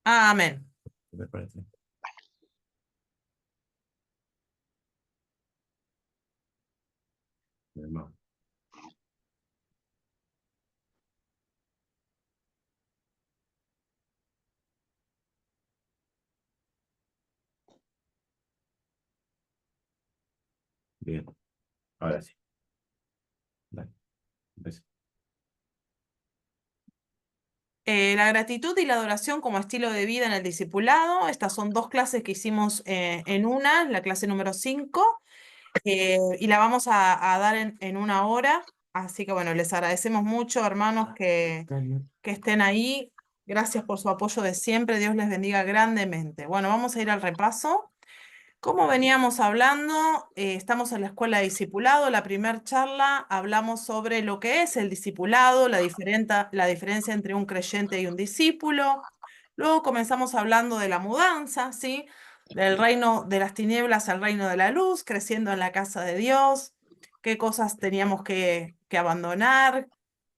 Amén. Me parece. Hermano. Bien, ahora sí. Dale, empieza. La gratitud y la adoración como estilo de vida en el discipulado. Estas son dos clases que hicimos en una, la clase número 5, y la vamos a dar en una hora. Así que bueno, les agradecemos mucho, hermanos, que estén ahí. Gracias por su apoyo de siempre. Dios les bendiga grandemente. Bueno, vamos a ir al repaso. Como veníamos hablando, estamos en la escuela de discipulado. La primera charla hablamos sobre lo que es el discipulado, la diferencia entre un creyente y un discípulo. Luego comenzamos hablando de la mudanza, ¿sí? Del reino de las tinieblas al reino de la luz, creciendo en la casa de Dios, qué cosas teníamos que abandonar,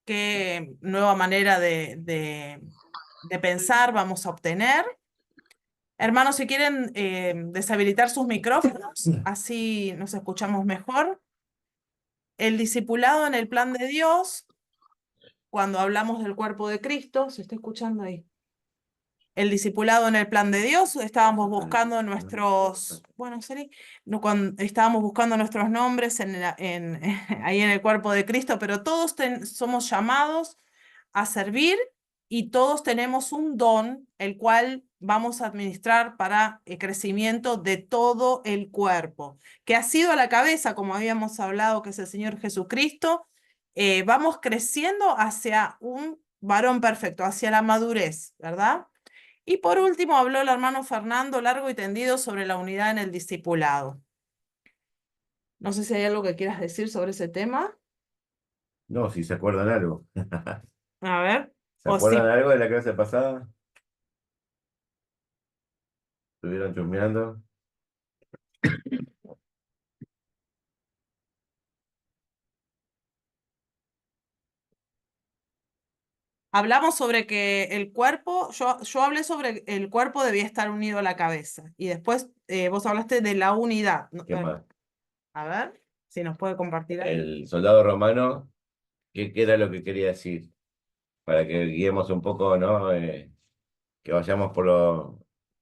qué nueva manera de pensar vamos a obtener. Hermanos, si quieren deshabilitar sus micrófonos, así nos escuchamos mejor. El discipulado en el plan de Dios, cuando hablamos del cuerpo de Cristo, ¿se está escuchando ahí? El discipulado en el plan de Dios, estábamos buscando bueno, no, estábamos buscando nuestros nombres ahí en el cuerpo de Cristo, pero todos somos llamados a servir y todos tenemos un don, el cual vamos a administrar para el crecimiento de todo el cuerpo, que ha sido a la cabeza, como habíamos hablado, que es el Señor Jesucristo. Vamos creciendo hacia un varón perfecto, hacia la madurez, ¿verdad? Y por último habló el hermano Fernando largo y tendido sobre la unidad en el discipulado. No sé si hay algo que quieras decir sobre ese tema. No, si se acuerdan algo. A ver, ¿Se o acuerdan sí. algo de la clase pasada? ¿Estuvieron chusmeando? Hablamos sobre que el cuerpo, yo hablé sobre el cuerpo debía estar unido a la cabeza y después vos hablaste de la unidad. ¿Qué más? A ver si nos puede compartir ahí. El soldado romano, ¿qué era lo que quería decir? Para que guiemos un poco, ¿no? Que vayamos por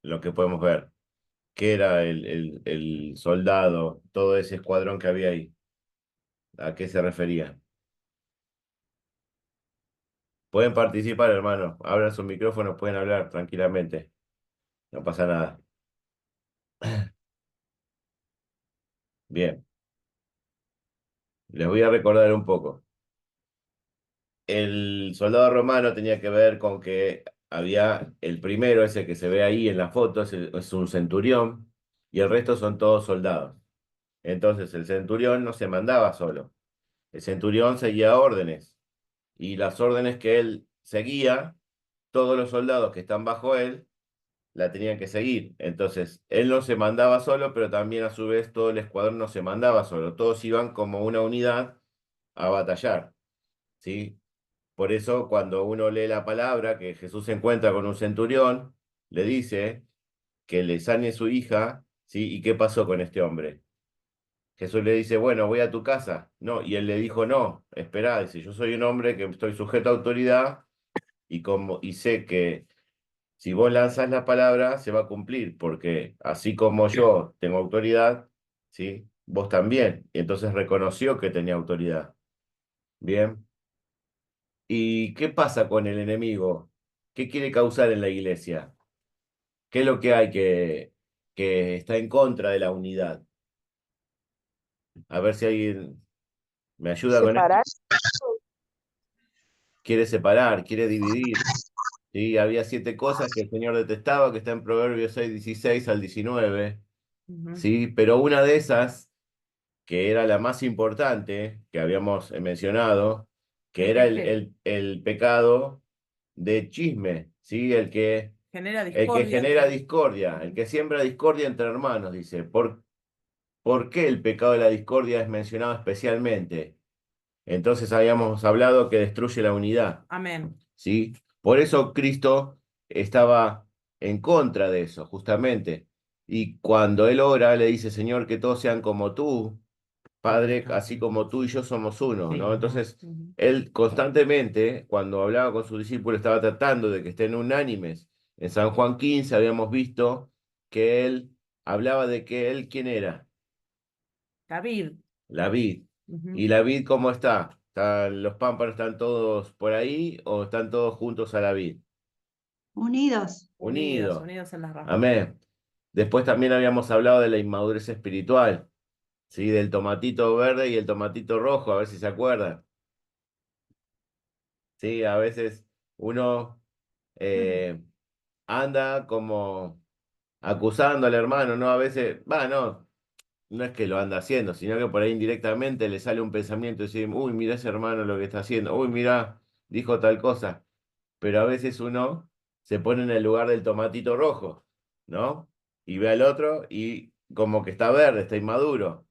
lo que podemos ver. ¿Qué era el soldado, todo ese escuadrón que había ahí? ¿A qué se refería? Pueden participar, hermano. Abran sus micrófonos, pueden hablar tranquilamente. No pasa nada. Bien, les voy a recordar un poco. El soldado romano tenía que ver con que había el primero, ese que se ve ahí en la foto, es un centurión, y el resto son todos soldados. Entonces el centurión no se mandaba solo. El centurión seguía órdenes, y las órdenes que él seguía, todos los soldados que están bajo él la tenían que seguir. Entonces, él no se mandaba solo, pero también a su vez todo el escuadrón no se mandaba solo. Todos iban como una unidad a batallar, ¿sí? Por eso, cuando uno lee la palabra que Jesús se encuentra con un centurión, le dice que le sane su hija, ¿sí? ¿Y qué pasó con este hombre? Jesús le dice, bueno, voy a tu casa. No, y él le dijo, no, espera, dice, yo soy un hombre que estoy sujeto a autoridad y sé que si vos lanzás la palabra, se va a cumplir, porque así como yo tengo autoridad, ¿sí? Vos también. Y entonces reconoció que tenía autoridad. Bien. ¿Y qué pasa con el enemigo? ¿Qué quiere causar en la iglesia? ¿Qué es lo que hay que está en contra de la unidad? A ver si alguien me ayuda con esto. Separar. Quiere separar, quiere dividir. ¿Sí? Había 7 cosas que el Señor detestaba, que está en Proverbios 6:16 al 19. Ujú. ¿Sí? Pero una de esas que era la más importante que habíamos mencionado, que era Es el, que el, el pecado de chisme, ¿sí? genera El que discordia. genera discordia, el Ujú. que siembra discordia entre hermanos, dice. ¿Por qué el pecado de la discordia es mencionado especialmente? Entonces habíamos hablado que destruye la unidad, Amén. ¿sí? Por eso Cristo estaba en contra de eso, justamente. Y cuando él ora, le dice, Señor, que todos sean como tú, Padre, así como tú y yo somos uno, ¿no? Entonces, Ujú. él constantemente, cuando hablaba con sus discípulos, estaba tratando de que estén unánimes. En San Juan 15 habíamos visto que él hablaba de que él, ¿quién era? David. La vid. ¿Y Ujú. la vid cómo está? ¿Los pámpanos están todos por ahí o están todos juntos a la vid? Unidos. Unidos, Unidos. unidos en las ramas. Amén. Después también habíamos hablado de la inmadurez espiritual, ¿sí? Del tomatito verde y el tomatito rojo, a ver si se acuerdan. Sí, a veces uno Ujú. eh, anda como acusando al hermano, ¿no? A veces, va, no, no es que lo anda haciendo, sino que por ahí indirectamente le sale un pensamiento y dice, uy, mira ese hermano lo que está haciendo, uy, mira, dijo tal cosa. Pero a veces uno se pone en el lugar del tomatito rojo, ¿no? Y ve al otro y como que está verde, está inmaduro.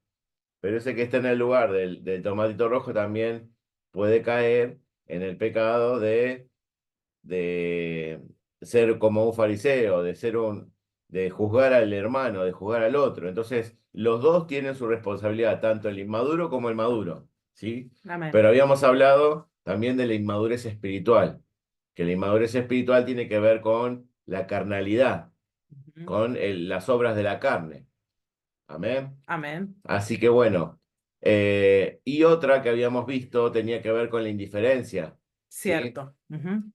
Pero ese que está en el lugar del tomatito rojo también puede caer en el pecado de ser como un fariseo, de juzgar al hermano, de juzgar al otro. Entonces, los dos tienen su responsabilidad, tanto el inmaduro como el maduro, ¿sí? Amén. Pero habíamos hablado también de la inmadurez espiritual, que la inmadurez espiritual tiene que ver con la carnalidad, Ujú. con las obras de la carne. Amén. Amén. Así que bueno, y otra que habíamos visto tenía que ver con la indiferencia, ¿sí? Cierto. Ujú.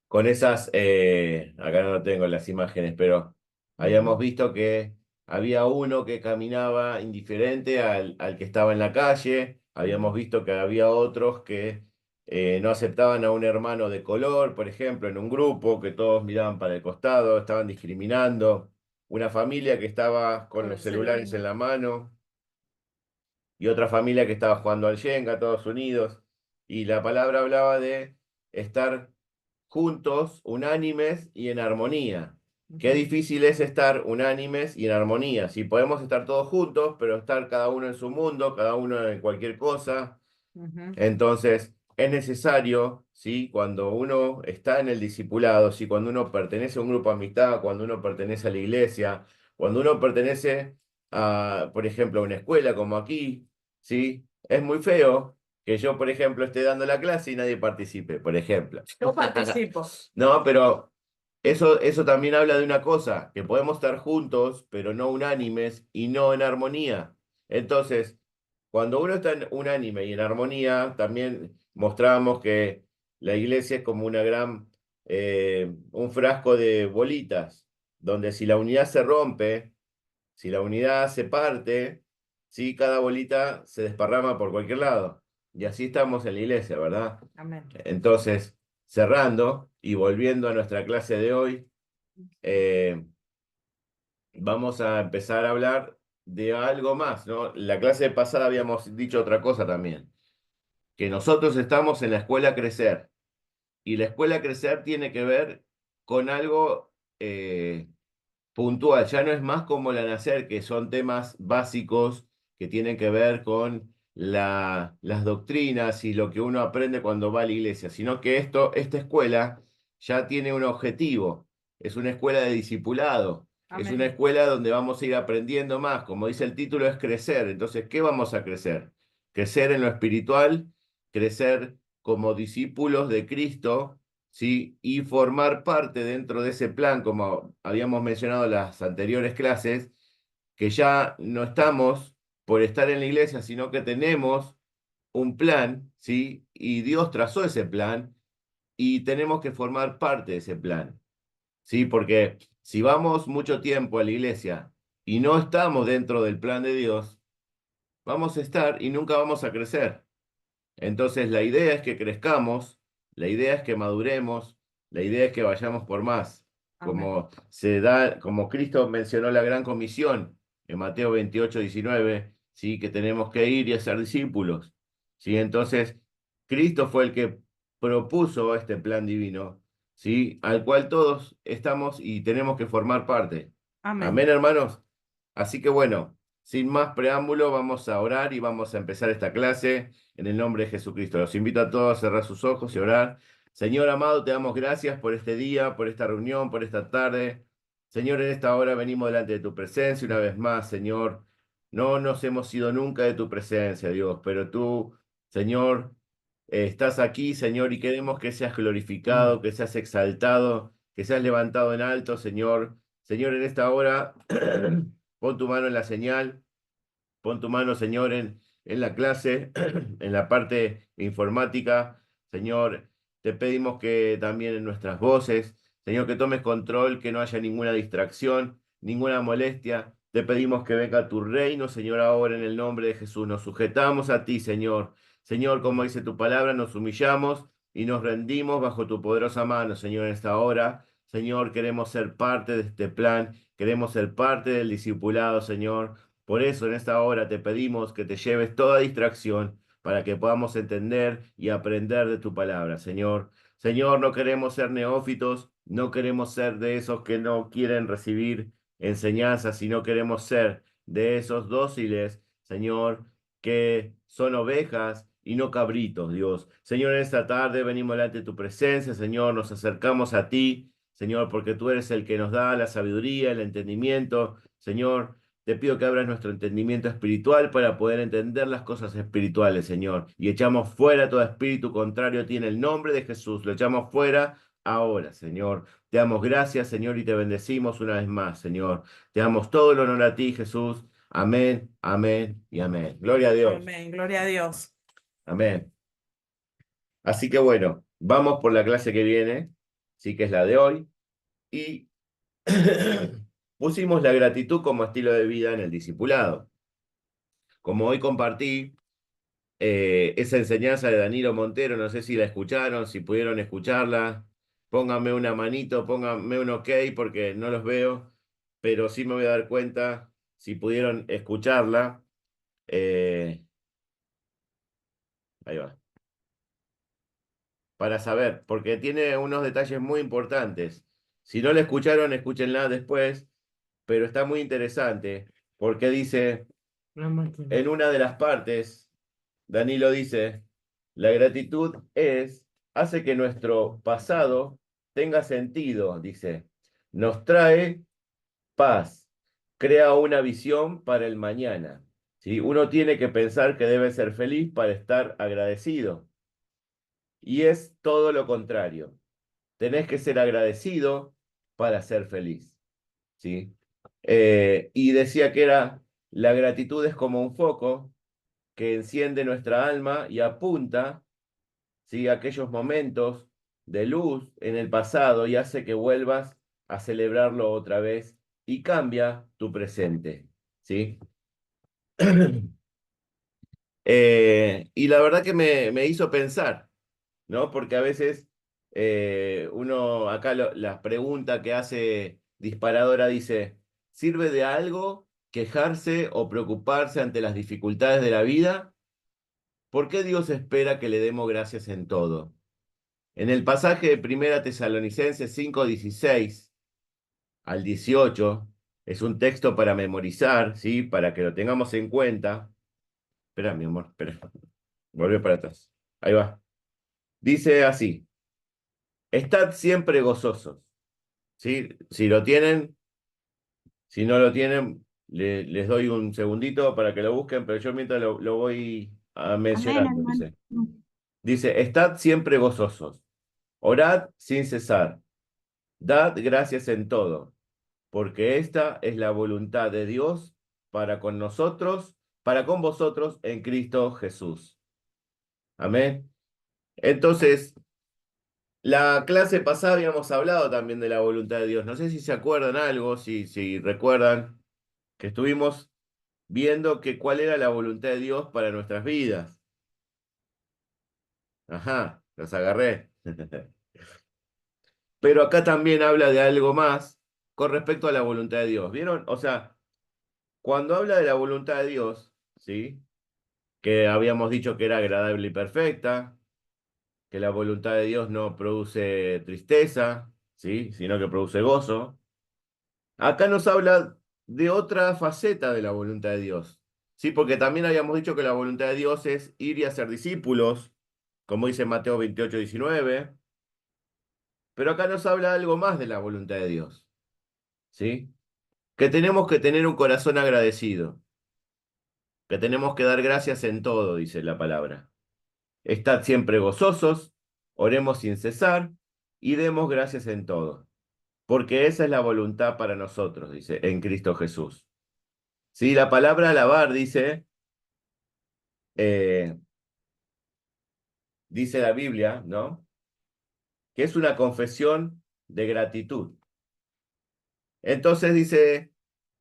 Con esas, acá no tengo las imágenes, pero habíamos Ujú. visto que había uno que caminaba indiferente al que estaba en la calle, habíamos Ujú. visto que había otros que no aceptaban a un hermano de color, por ejemplo, en un grupo, que todos miraban para el costado, estaban discriminando, una familia que estaba con Con los el celular celulares en en la mano y otra familia que estaba jugando al Shenga, todos unidos, y la palabra hablaba de estar juntos, unánimes y en armonía. Qué Ujú. difícil es estar unánimes y en armonía. Si podemos estar todos juntos, pero estar cada uno en su mundo, cada uno en cualquier cosa. Ujú. Entonces, es necesario, ¿sí? Cuando uno está en el discipulado, ¿sí? Cuando uno pertenece a un grupo de amistad, cuando uno pertenece a la iglesia, cuando uno pertenece a, por ejemplo, a una escuela como aquí, ¿sí? Es muy feo que yo, por ejemplo, esté dando la clase y nadie participe, por ejemplo. Yo participo. No, pero eso también habla de una cosa, que podemos estar juntos, pero no unánimes y no en armonía. Entonces, cuando uno está en unánime y en armonía, también mostramos que la iglesia es como un frasco de bolitas, donde si la unidad se rompe, si la unidad se parte, sí, cada bolita se desparrama por cualquier lado. Y así estamos en la iglesia, ¿verdad? Amén. Entonces, cerrando y volviendo a nuestra clase de hoy, eh, vamos a empezar a hablar de algo más, ¿no? La clase pasada habíamos dicho otra cosa también, que nosotros estamos en la escuela Crecer, y la escuela Crecer tiene que ver con algo puntual, ya no es más como la Nacer, que son temas básicos que tienen que ver con las doctrinas y lo que uno aprende cuando va a la iglesia, sino que esta escuela ya tiene un objetivo, es una escuela de discipulado, es una Amén. escuela donde vamos a ir aprendiendo más, como dice el título, es crecer. Entonces, ¿qué vamos a crecer? Crecer en lo espiritual, crecer como discípulos de Cristo, ¿sí? Y formar parte dentro de ese plan, como habíamos mencionado en las anteriores clases, que ya no estamos por estar en la iglesia, sino que tenemos un plan, ¿sí? Y Dios trazó ese plan y tenemos que formar parte de ese plan, ¿sí? Porque si vamos mucho tiempo a la iglesia y no estamos dentro del plan de Dios, vamos a estar y nunca vamos a crecer. Entonces, la idea es que crezcamos, la idea es que maduremos, la idea es que vayamos por más. Amén. Como Cristo mencionó la gran comisión en Mateo 28:19, ¿sí? Que tenemos que ir y hacer discípulos, ¿sí? Entonces, Cristo fue el que propuso este plan divino, ¿sí? Al cual todos estamos y tenemos que formar parte. Amén. Amén, hermanos. Así que bueno, sin más preámbulo, vamos a orar y vamos a empezar esta clase en el nombre de Jesucristo. Los invito a todos a cerrar sus ojos y orar. Señor amado, te damos gracias por este día, por esta reunión, por esta tarde. Señor, en esta hora venimos delante de tu presencia una vez más, Señor. No nos hemos ido nunca de tu presencia, Dios, pero tú, Señor, estás aquí, Señor, y queremos que seas glorificado, que seas exaltado, que seas levantado en alto, Señor. Señor, en esta hora, pon tu mano en la señal. Pon tu mano, Señor, en la clase, en la parte informática. Señor, te pedimos que también en nuestras voces, Señor, que tomes control, que no haya ninguna distracción, ninguna molestia. Te pedimos que venga tu reino, Señor, ahora en el nombre de Jesús. Nos sujetamos a ti, Señor. Señor, como dice tu palabra, nos humillamos y nos rendimos bajo tu poderosa mano, Señor, en esta hora. Señor, queremos ser parte de este plan, queremos ser parte del discipulado, Señor. Por eso en esta hora te pedimos que te lleves toda distracción para que podamos entender y aprender de tu palabra, Señor. Señor, no queremos ser neófitos, no queremos ser de esos que no quieren recibir enseñanzas, sino queremos ser de esos dóciles, Señor, que son ovejas y no cabritos, Dios. Señor, en esta tarde venimos delante de tu presencia, Señor, nos acercamos a ti, Señor, porque tú eres el que nos da la sabiduría, el entendimiento, Señor. Te pido que abras nuestro entendimiento espiritual para poder entender las cosas espirituales, Señor. Y echamos fuera todo espíritu contrario a ti en el nombre de Jesús. Lo echamos fuera ahora, Señor. Te damos gracias, Señor, y te bendecimos una vez más, Señor. Te damos todo el honor a ti, Jesús. Amén, amén y amén. Gloria a Dios. Amén, gloria a Dios. Amén. Así que bueno, vamos por la clase que viene, sí que es la de hoy. Y pusimos la gratitud como estilo de vida en el discipulado. Como hoy compartí esa enseñanza de Danilo Montero, no sé si la escucharon, si pudieron escucharla, pónganme una manito, pónganme un ok porque no los veo, pero sí me voy a dar cuenta si pudieron escucharla. eh, Ahí va. Para saber, porque tiene unos detalles muy importantes. Si no la escucharon, escúchenla después, pero está muy interesante porque dice, en una de las partes, Danilo dice, la gratitud hace que nuestro pasado tenga sentido, dice, nos trae paz, crea una visión para el mañana. ¿Sí? Uno tiene que pensar que debe ser feliz para estar agradecido. Y es todo lo contrario. Tenés que ser agradecido para ser feliz. ¿Sí? Y decía que la gratitud es como un foco que enciende nuestra alma y apunta, ¿sí?, a aquellos momentos de luz en el pasado y hace que vuelvas a celebrarlo otra vez y cambia tu presente. ¿Sí? Y la verdad que me hizo pensar, ¿no? Porque a veces uno, acá la pregunta que hace disparadora dice, ¿sirve de algo quejarse o preocuparse ante las dificultades de la vida? ¿Por qué Dios espera que le demos gracias en todo? En el pasaje de Primera Tesalonicenses 5:16 al 18, es un texto para memorizar, ¿sí? Para que lo tengamos en cuenta. Espera, mi amor, espera. Vuelve para atrás. Ahí va. Dice así, estad siempre gozosos, ¿sí? Si lo tienen, si no lo tienen, les doy un segundito para que lo busquen, pero yo mientras lo voy Amén, mencionando, hermano. dice. Dice, estad siempre gozosos, orad sin cesar, dad gracias en todo, porque esta es la voluntad de Dios para con nosotros, para con vosotros en Cristo Jesús. Amén. Entonces, la clase pasada habíamos hablado también de la voluntad de Dios. No sé si se acuerdan algo, si recuerdan que estuvimos viendo que cuál era la voluntad de Dios para nuestras vidas. Ajá, los agarré. Pero acá también habla de algo más con respecto a la voluntad de Dios. ¿Vieron? O sea, cuando habla de la voluntad de Dios, ¿sí? Que habíamos dicho que era agradable y perfecta, que la voluntad de Dios no produce tristeza, ¿sí? Sino que produce gozo. Acá nos habla de otra faceta de la voluntad de Dios, ¿sí? Porque también habíamos dicho que la voluntad de Dios es ir y hacer discípulos, como dice Mateo 28:19, Pero acá nos habla algo más de la voluntad de Dios, ¿sí? Que tenemos que tener un corazón agradecido, que tenemos que dar gracias en todo, dice la palabra. Estad siempre gozosos, oremos sin cesar y demos gracias en todo, porque esa es la voluntad para nosotros, dice, en Cristo Jesús. Sí, la palabra alabar eh, dice la Biblia, ¿no? Que es una confesión de gratitud. Entonces dice,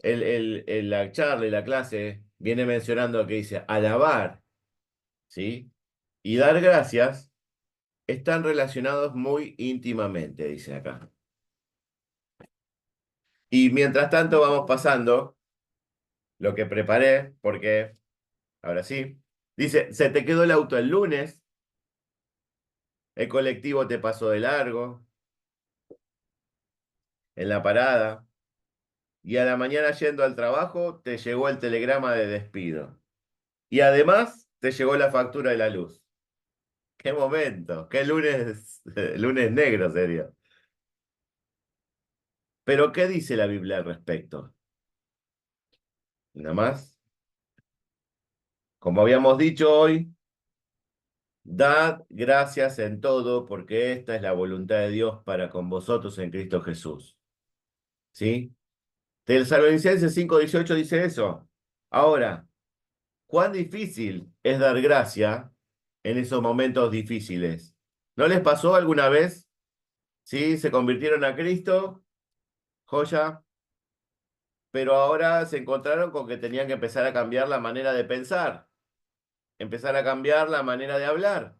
la charla y la clase viene mencionando que dice, alabar, ¿sí? Y dar gracias están relacionados muy íntimamente, dice acá. Y mientras tanto vamos pasando lo que preparé, porque ahora sí, dice, se te quedó el auto el lunes, el colectivo te pasó de largo, en la parada, y a la mañana yendo al trabajo te llegó el telegrama de despido. Y además te llegó la factura de la luz. ¡Qué momento! ¡Qué lunes, lunes negro sería! Pero ¿qué dice la Biblia al respecto? Nada más. Como habíamos dicho hoy, dad gracias en todo, porque esta es la voluntad de Dios para con vosotros en Cristo Jesús. ¿Sí? Tesalonicenses 5:18 dice eso. Ahora, ¿cuán difícil es dar gracia en esos momentos difíciles? ¿No les pasó alguna vez? ¿Sí? Se convirtieron a Cristo, joya, pero ahora se encontraron con que tenían que empezar a cambiar la manera de pensar, empezar a cambiar la manera de hablar,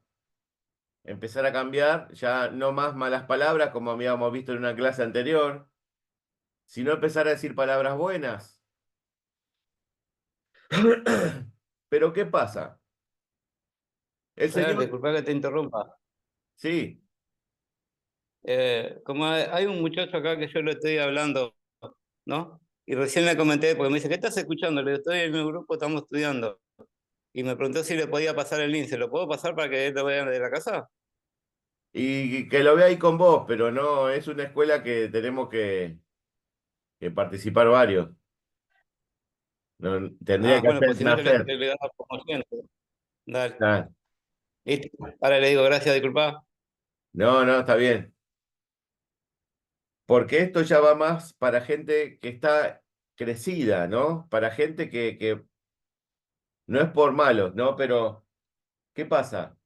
empezar a cambiar ya no más malas palabras como habíamos visto en una clase anterior, sino empezar a decir palabras buenas. Pero ¿qué pasa? El Fer, Señor, disculpa que te interrumpa. sí, Como hay un muchacho acá que yo le estoy hablando, ¿no? Y recién le comenté, porque me dice, ¿qué estás escuchando? Le digo, estoy en mi grupo, estamos estudiando. Y me preguntó si le podía pasar el link. ¿Se lo puedo pasar para que él lo vea de la casa? y que lo vea ahí con vos, pero no, es una escuela que tenemos que participar varios. No, tendría Ah, que bueno, hacer pues si no, nacer. le das como oyente. Dale. Ah, Listo. Ahora le digo, gracias, disculpa. no, no, está bien. Porque esto ya va más para gente que está crecida, ¿no? Para gente que no es por malos, ¿no? Pero, ¿qué pasa?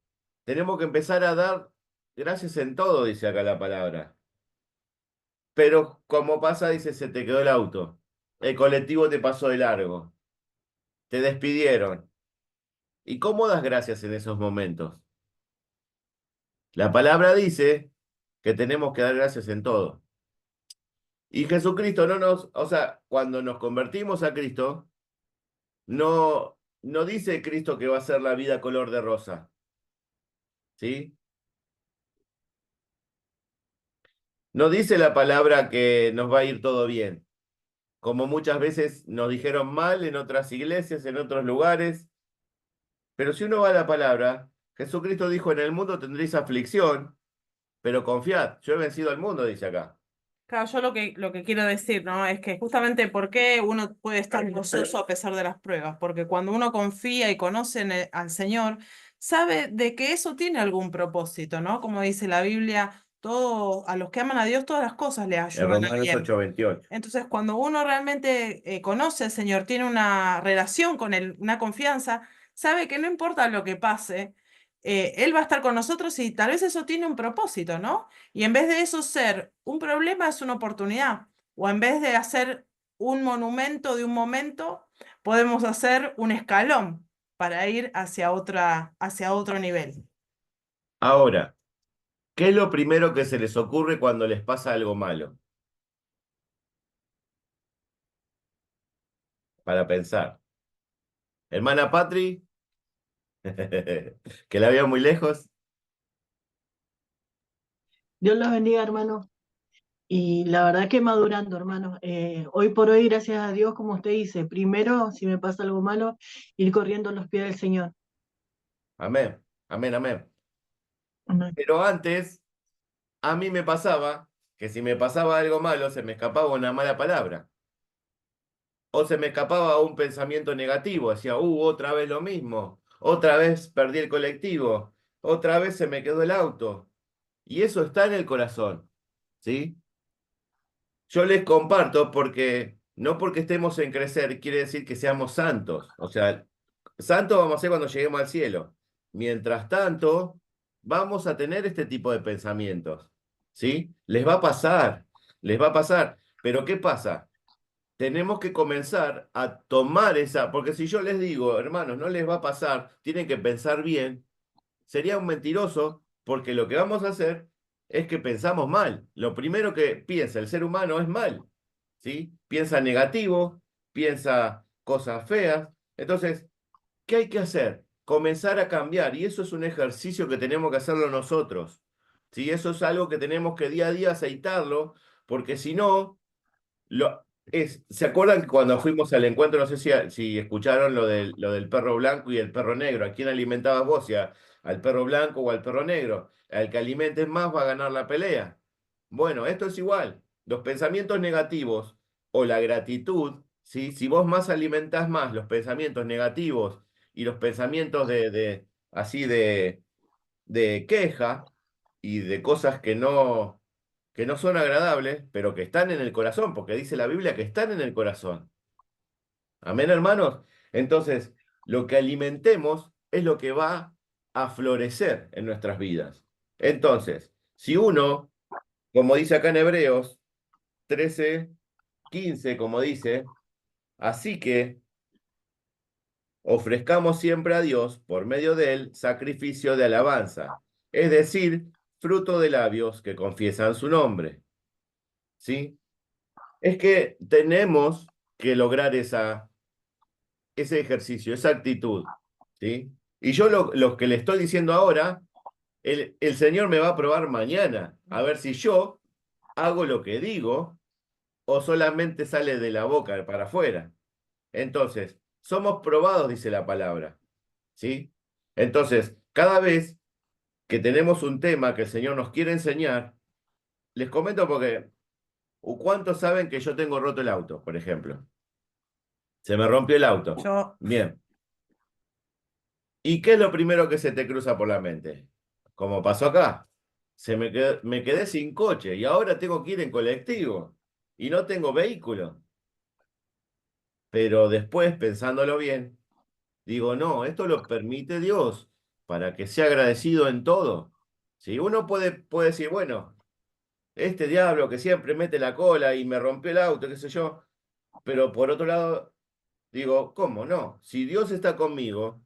Tenemos que empezar a dar gracias en todo, dice acá la palabra. Pero como pasa, dice, se te quedó el auto. El colectivo te pasó de largo. Te despidieron. ¿Y cómo das gracias en esos momentos? La palabra dice que tenemos que dar gracias en todo. Y Jesucristo no nos, o sea, cuando nos convertimos a Cristo, no dice Cristo que va a ser la vida color de rosa, ¿sí? No dice la palabra que nos va a ir todo bien, como muchas veces nos dijeron mal en otras iglesias, en otros lugares. Pero si uno va a la palabra, Jesucristo dijo, en el mundo tendréis aflicción, pero confiad, yo he vencido al mundo, dice acá. Claro, yo lo que quiero decir, ¿no? Es que justamente por qué uno puede estar gozoso a pesar de las pruebas, porque cuando uno confía y conoce al Señor, sabe de que eso tiene algún propósito, ¿no? Como dice la Biblia, todo, a los que aman a Dios, todas las cosas les En ayudan a Romanos bien. 8:28. Entonces, cuando uno realmente conoce al Señor, tiene una relación con Él, una confianza, sabe que no importa lo que pase, Él va a estar con nosotros y tal vez eso tiene un propósito, ¿no? Y en vez de eso ser un problema, es una oportunidad. O en vez de hacer un monumento de un momento, podemos hacer un escalón para ir hacia otro nivel. Ahora, ¿qué es lo primero que se les ocurre cuando les pasa algo malo? Para pensar. Hermana Patri, que la veo muy lejos. Dios los bendiga, hermano. Y la verdad que madurando, hermano. Hoy por hoy, gracias a Dios, como usted dice, primero, si me pasa algo malo, ir corriendo a los pies del Señor. Amén, amén, amén. Amén. Pero antes a mí me pasaba que si me pasaba algo malo, se me escapaba una mala palabra. O se me escapaba un pensamiento negativo, decía, otra vez lo mismo, otra vez perdí el colectivo, otra vez se me quedó el auto. Y eso está en el corazón, ¿sí? Yo les comparto porque, no porque estemos en crecer, quiere decir que seamos santos. O sea, santos vamos a ser cuando lleguemos al cielo. Mientras tanto, vamos a tener este tipo de pensamientos, ¿sí? Les va a pasar, les va a pasar. Pero ¿qué pasa? Tenemos que comenzar a tomar esa, porque si yo les digo, hermanos, no les va a pasar, tienen que pensar bien, sería un mentiroso, porque lo que vamos a hacer es que pensamos mal. Lo primero que piensa el ser humano es mal, ¿sí? Piensa negativo, piensa cosas feas. Entonces, ¿qué hay que hacer? Comenzar a cambiar, y eso es un ejercicio que tenemos que hacerlo nosotros, ¿sí? Eso es algo que tenemos que día a día aceitarlo, porque si no ¿se acuerdan que cuando fuimos al encuentro, no sé si escucharon lo del perro blanco y el perro negro? ¿A quién alimentabas vos? ¿Al perro blanco o al perro negro? Al que alimentes más va a ganar la pelea. Bueno, esto es igual. Los pensamientos negativos o la gratitud, ¿sí? Si vos más alimentás más los pensamientos negativos y los pensamientos así de queja y de cosas que no son agradables, pero que están en el corazón, porque dice la Biblia que están en el corazón. Amén, hermanos. Entonces, lo que alimentemos es lo que va a florecer en nuestras vidas. Entonces, si uno, como dice acá en Hebreos 13:15, como dice, así que ofrezcamos siempre a Dios, por medio de él, sacrificio de alabanza, es decir, fruto de labios que confiesan su nombre. ¿Sí? Es que tenemos que lograr ese ejercicio, esa actitud, ¿sí? Y yo lo que le estoy diciendo ahora, el Señor me va a probar mañana, a ver si yo hago lo que digo o solamente sale de la boca para afuera. Entonces, somos probados, dice la palabra, ¿sí? Entonces, cada vez que tenemos un tema que el Señor nos quiere enseñar, les comento porque, ¿cuántos saben que yo tengo roto el auto, por ejemplo? Se me rompió el auto. Yo, Bien. ¿Y qué es lo primero que se te cruza por la mente? Como pasó acá. Me quedé sin coche y ahora tengo que ir en colectivo y no tengo vehículo. Pero después, pensándolo bien, digo, no, esto lo permite Dios para que sea agradecido en todo. Si uno puede decir, bueno, este diablo que siempre mete la cola y me rompió el auto, qué sé yo, pero por otro lado, digo, ¿cómo no? Si Dios está conmigo,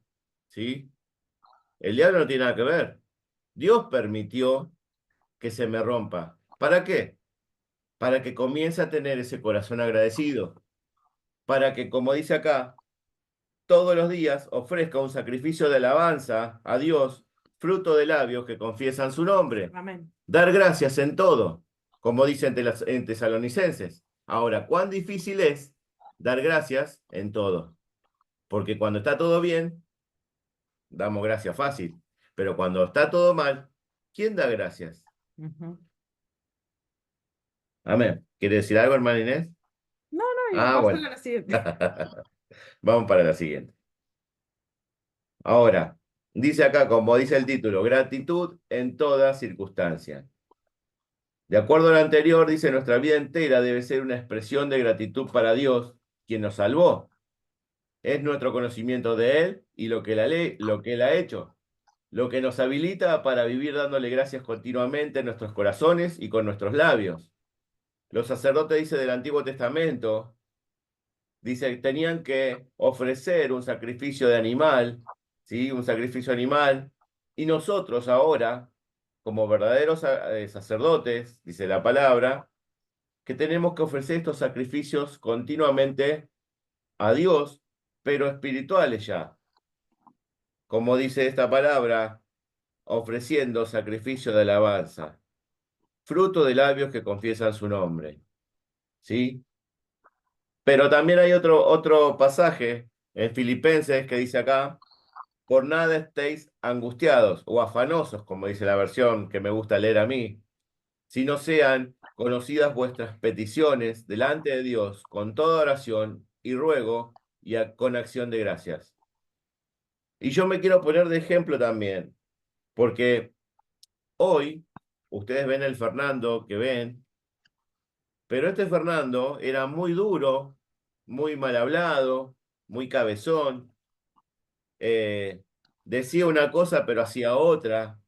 ¿sí? El diablo no tiene nada que ver. Dios permitió que se me rompa. ¿Para qué? Para que comience a tener ese corazón agradecido. Para que, como dice acá, todos los días ofrezca un sacrificio de alabanza a Dios, fruto de labios que confiesan su nombre. amén. Dar gracias en todo, como dicen en Tesalonicenses. Ahora, ¿cuán difícil es dar gracias en todo? Porque cuando está todo bien, damos gracias fácil. Pero cuando está todo mal, ¿quién da gracias? Ujú. Amén. ¿Quiere decir algo, hermana Inés? No, no, Ah, vamos a bueno. la siguiente. Vamos para la siguiente. Ahora, dice acá, como dice el título, gratitud en toda circunstancia. De acuerdo a lo anterior, dice, nuestra vida entera debe ser una expresión de gratitud para Dios, quien nos salvó. Es nuestro conocimiento de Él y lo que Él ha hecho, lo que nos habilita para vivir dándole gracias continuamente en nuestros corazones y con nuestros labios. Los sacerdotes, dice, del Antiguo Testamento, dice que tenían que ofrecer un sacrificio de animal, ¿sí? Un sacrificio animal. Y nosotros ahora, como verdaderos sacerdotes, dice la palabra, que tenemos que ofrecer estos sacrificios continuamente a Dios, pero espirituales ya. Como dice esta palabra, ofreciendo sacrificio de alabanza, fruto de labios que confiesan su nombre. ¿Sí? Pero también hay otro pasaje en Filipenses que dice acá, por nada estéis angustiados o afanosos, como dice la versión que me gusta leer a mí, sino sean conocidas vuestras peticiones delante de Dios con toda oración y ruego y con acción de gracias. Y yo me quiero poner de ejemplo también, porque hoy ustedes ven el Fernando que ven, pero este Fernando era muy duro, muy mal hablado, muy cabezón, decía una cosa pero hacía otra.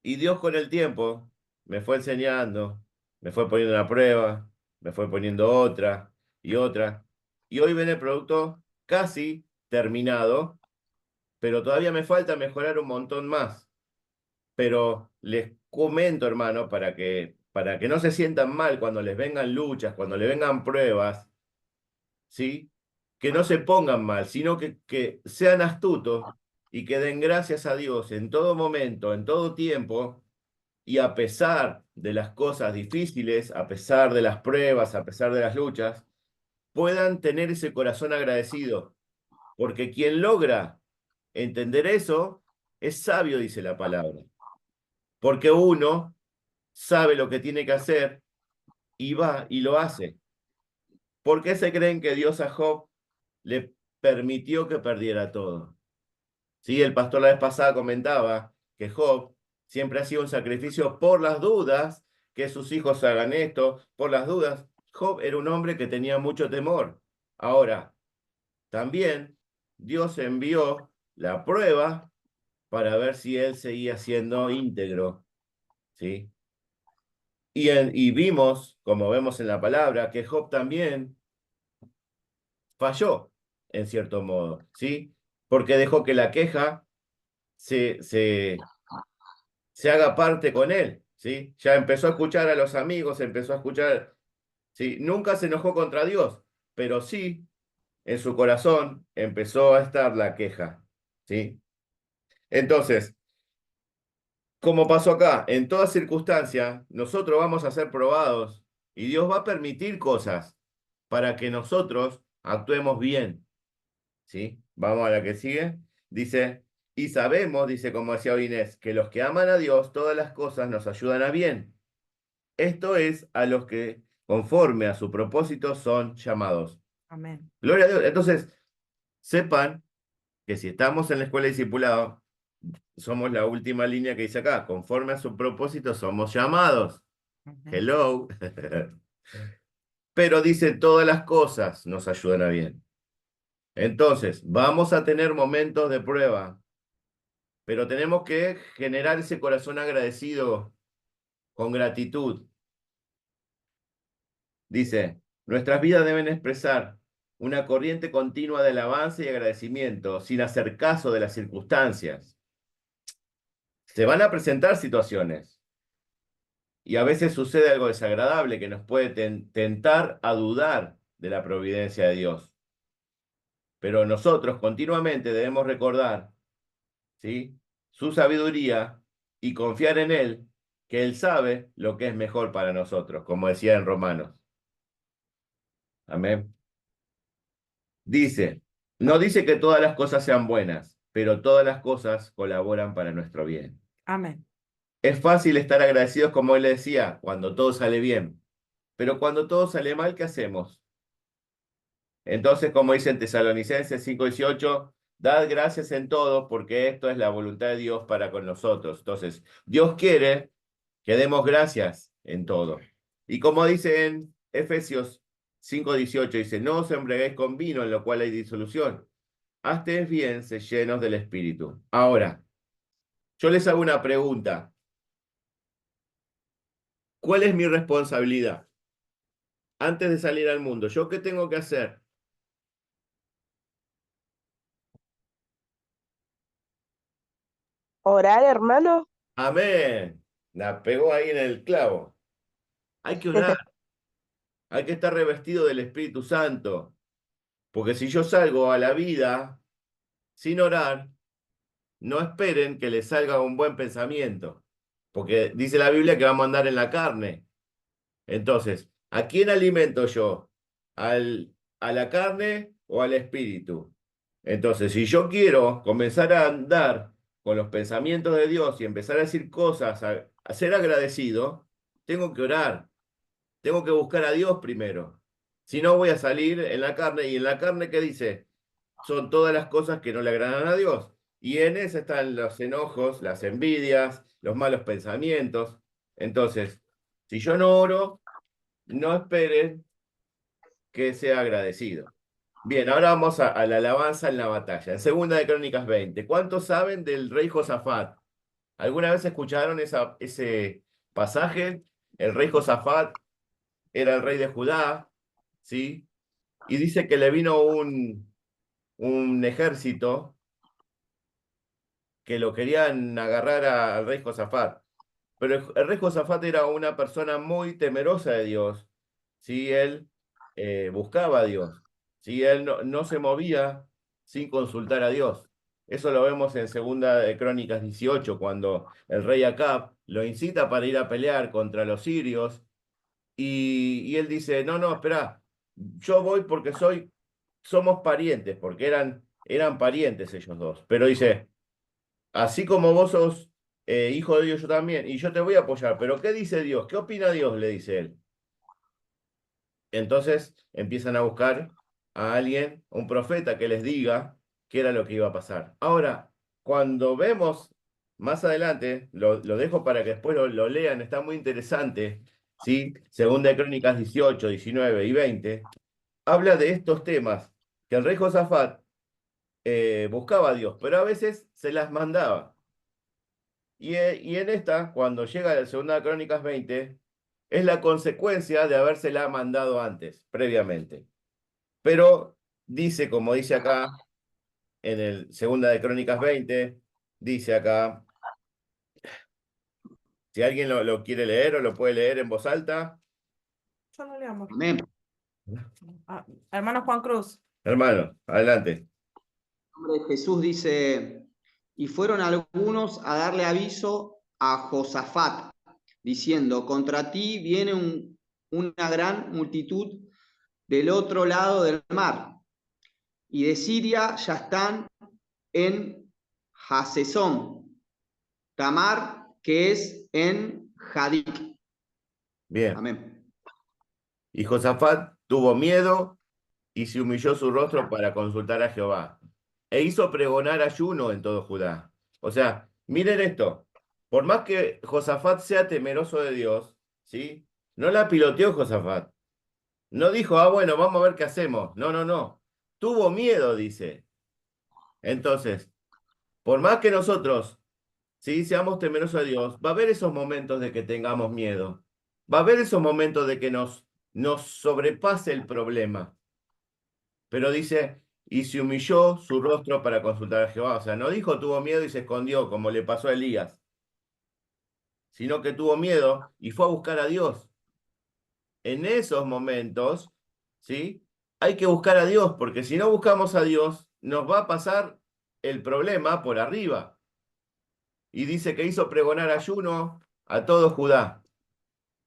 Y Dios con el tiempo me fue enseñando, me fue poniendo una prueba, me fue poniendo otra y otra. Y hoy ven el producto casi terminado, pero todavía me falta mejorar un montón más. Pero les comento, hermano, para que no se sientan mal cuando les vengan luchas, cuando les vengan pruebas, ¿sí? Que no se pongan mal, sino que sean astutos y que den gracias a Dios en todo momento, en todo tiempo, y a pesar de las cosas difíciles, a pesar de las pruebas, a pesar de las luchas, puedan tener ese corazón agradecido, porque quien logra entender eso es sabio, dice la palabra, porque uno sabe lo que tiene que hacer y va y lo hace. ¿Por qué se creen que Dios a Job le permitió que perdiera todo? Sí, el pastor la vez pasada comentaba que Job siempre ha sido un sacrificio por las dudas, que sus hijos hagan esto, por las dudas. Job era un hombre que tenía mucho temor. Ahora, también Dios envió la prueba para ver si él seguía siendo íntegro, ¿sí? Y vimos, como vemos en la palabra, que Job también falló, en cierto modo, ¿sí? Porque dejó que la queja se haga parte con él, ¿sí? Ya empezó a escuchar a los amigos, empezó a escuchar, ¿sí? Nunca se enojó contra Dios, pero sí, en su corazón empezó a estar la queja, ¿sí? Entonces, como pasó acá, en toda circunstancia, nosotros vamos a ser probados y Dios va a permitir cosas para que nosotros actuemos bien, ¿sí? Vamos a la que sigue. Dice, y sabemos, dice como decía hoy Inés, que los que aman a Dios, todas las cosas nos ayudan a bien. Esto es a los que, conforme a su propósito, son llamados. Amén. Gloria a Dios. Entonces, sepan que si estamos en la escuela de discipulado, somos la última línea que dice acá, conforme a su propósito, somos llamados. Ujú. Hello. Pero dice, todas las cosas nos ayudan a bien. Entonces, vamos a tener momentos de prueba, pero tenemos que generar ese corazón agradecido con gratitud. Dice, nuestras vidas deben expresar una corriente continua de alabanza y agradecimiento, sin hacer caso de las circunstancias. Se van a presentar situaciones y a veces sucede algo desagradable que nos puede tentar a dudar de la providencia de Dios. Pero nosotros continuamente debemos recordar, ¿sí?, su sabiduría y confiar en Él, que Él sabe lo que es mejor para nosotros, como decía en Romanos. Amén. Dice, no dice que todas las cosas sean buenas, pero todas las cosas colaboran para nuestro bien. Amén. Es fácil estar agradecidos, como él le decía, cuando todo sale bien, pero cuando todo sale mal, ¿qué hacemos? Entonces, como dice en Tesalonicenses 5:18, dad gracias en todo, porque esto es la voluntad de Dios para con nosotros. Entonces, Dios quiere que demos gracias en todo. Y como dice en Efesios 5:18, dice, no os embriaguéis con vino, en lo cual hay disolución. Haced bien, se llenos del Espíritu. Ahora, yo les hago una pregunta. ¿Cuál es mi responsabilidad? Antes de salir al mundo, ¿yo qué tengo que hacer? Orar, hermano. Amén. La pegó ahí en el clavo. Hay que orar, hay que estar revestido del Espíritu Santo. Porque si yo salgo a la vida sin orar, no esperen que les salga un buen pensamiento. Porque dice la Biblia que vamos a andar en la carne. Entonces, ¿a quién alimento yo? ¿A la carne o al espíritu? Entonces, si yo quiero comenzar a andar con los pensamientos de Dios y empezar a decir cosas, a ser agradecido, tengo que orar, tengo que buscar a Dios primero. Si no, voy a salir en la carne. ¿Y en la carne qué dice? Son todas las cosas que no le agradan a Dios. Y en esa están los enojos, las envidias, los malos pensamientos. Entonces, si yo no oro, no esperen que sea agradecido. Bien, ahora vamos a la alabanza en la batalla. En Segunda de Crónicas 20. ¿Cuántos saben del rey Josafat? ¿Alguna vez escucharon ese pasaje? El rey Josafat era el rey de Judá, ¿sí? Y dice que le vino un ejército que lo querían agarrar al rey Josafat. Pero el rey Josafat era una persona muy temerosa de Dios. ¿Sí? Él buscaba a Dios. ¿Sí? Él no se movía sin consultar a Dios. Eso lo vemos en Segunda de Crónicas 18, cuando el rey Acab lo incita para ir a pelear contra los sirios. Y él dice, no, no, espera, yo voy porque somos parientes, porque eran parientes ellos dos. Pero dice, así como vos sos hijo de Dios, yo también, y yo te voy a apoyar. Pero ¿qué dice Dios? ¿Qué opina Dios? Le dice él. Entonces empiezan a buscar a alguien, un profeta, que les diga qué era lo que iba a pasar. Ahora, cuando vemos más adelante, lo dejo para que después lo lean, está muy interesante, ¿sí? Segunda de Crónicas 18, 19 y 20, habla de estos temas, que el rey Josafat buscaba a Dios, pero a veces se las mandaba. Y en esta, cuando llega la Segunda de Crónicas 20, es la consecuencia de habérsela mandado antes, previamente. Pero dice, como dice acá, en el Segunda de Crónicas 20, dice acá, si alguien lo quiere leer o lo puede leer en voz alta, Yo no le amo. Amén. Ah, hermano Juan Cruz. hermano, adelante. En nombre de Jesús dice, y fueron algunos a darle aviso a Josafat, diciendo, contra ti viene una gran multitud del otro lado del mar, y de Siria ya están en Hasesón, Tamar, que es en Jadic. Bien. Amén. Y Josafat tuvo miedo y se humilló su rostro para consultar a Jehová. E hizo pregonar ayuno en todo Judá. O sea, miren esto. Por más que Josafat sea temeroso de Dios, ¿sí? No la piloteó Josafat. No dijo, ah, bueno, vamos a ver qué hacemos. No, no, no. Tuvo miedo, dice. Entonces, por más que nosotros, ¿sí? Seamos temerosos de Dios, va a haber esos momentos de que tengamos miedo. Va a haber esos momentos de que nos sobrepase el problema. Pero dice, y se humilló su rostro para consultar a Jehová. O sea, no dijo tuvo miedo y se escondió, como le pasó a Elías, sino que tuvo miedo y fue a buscar a Dios. En esos momentos, ¿sí? Hay que buscar a Dios, porque si no buscamos a Dios, nos va a pasar el problema por arriba. Y dice que hizo pregonar ayuno a todo Judá.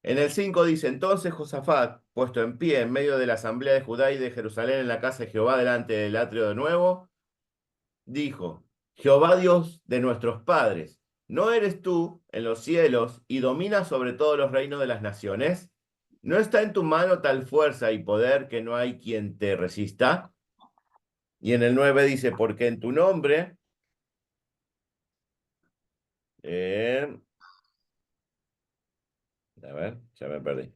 En el 5 dice, entonces Josafat, puesto en pie en medio de la asamblea de Judá y de Jerusalén en la casa de Jehová delante del atrio de nuevo, dijo, Jehová Dios de nuestros padres, ¿no eres tú en los cielos y dominas sobre todos los reinos de las naciones? ¿No está en tu mano tal fuerza y poder que no hay quien te resista? Y en el 9 dice, porque en tu nombre, a ver, ya me perdí.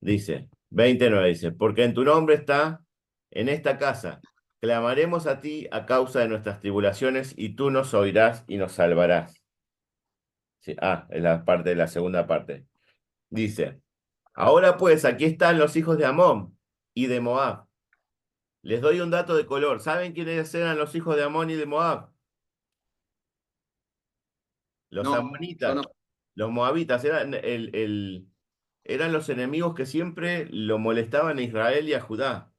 Dice, 29 dice, porque en tu nombre está en esta casa. Clamaremos a ti a causa de nuestras tribulaciones y tú nos oirás y nos salvarás. Sí, es la parte de la segunda parte. Dice, ahora pues aquí están los hijos de Amón y de Moab. Les doy un dato de color. ¿Saben quiénes eran los hijos de Amón y de Moab? Los No, amonitas, no. los moabitas, eran los enemigos que siempre lo molestaban a Israel y a Judá.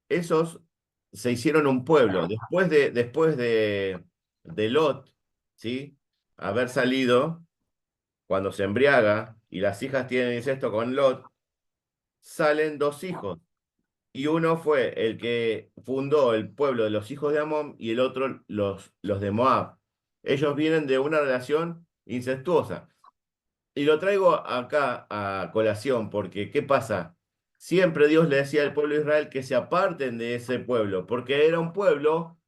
Esos se hicieron un pueblo. Después de Lot, ¿sí? Haber salido, cuando se embriaga y las hijas tienen incesto con Lot, salen dos hijos. Y uno fue el que fundó el pueblo de los hijos de Amón y el otro los de Moab. Ellos vienen de una relación incestuosa. Y lo traigo acá a colación, porque ¿qué pasa? Siempre Dios le decía al pueblo de Israel que se aparten de ese pueblo, porque era un pueblo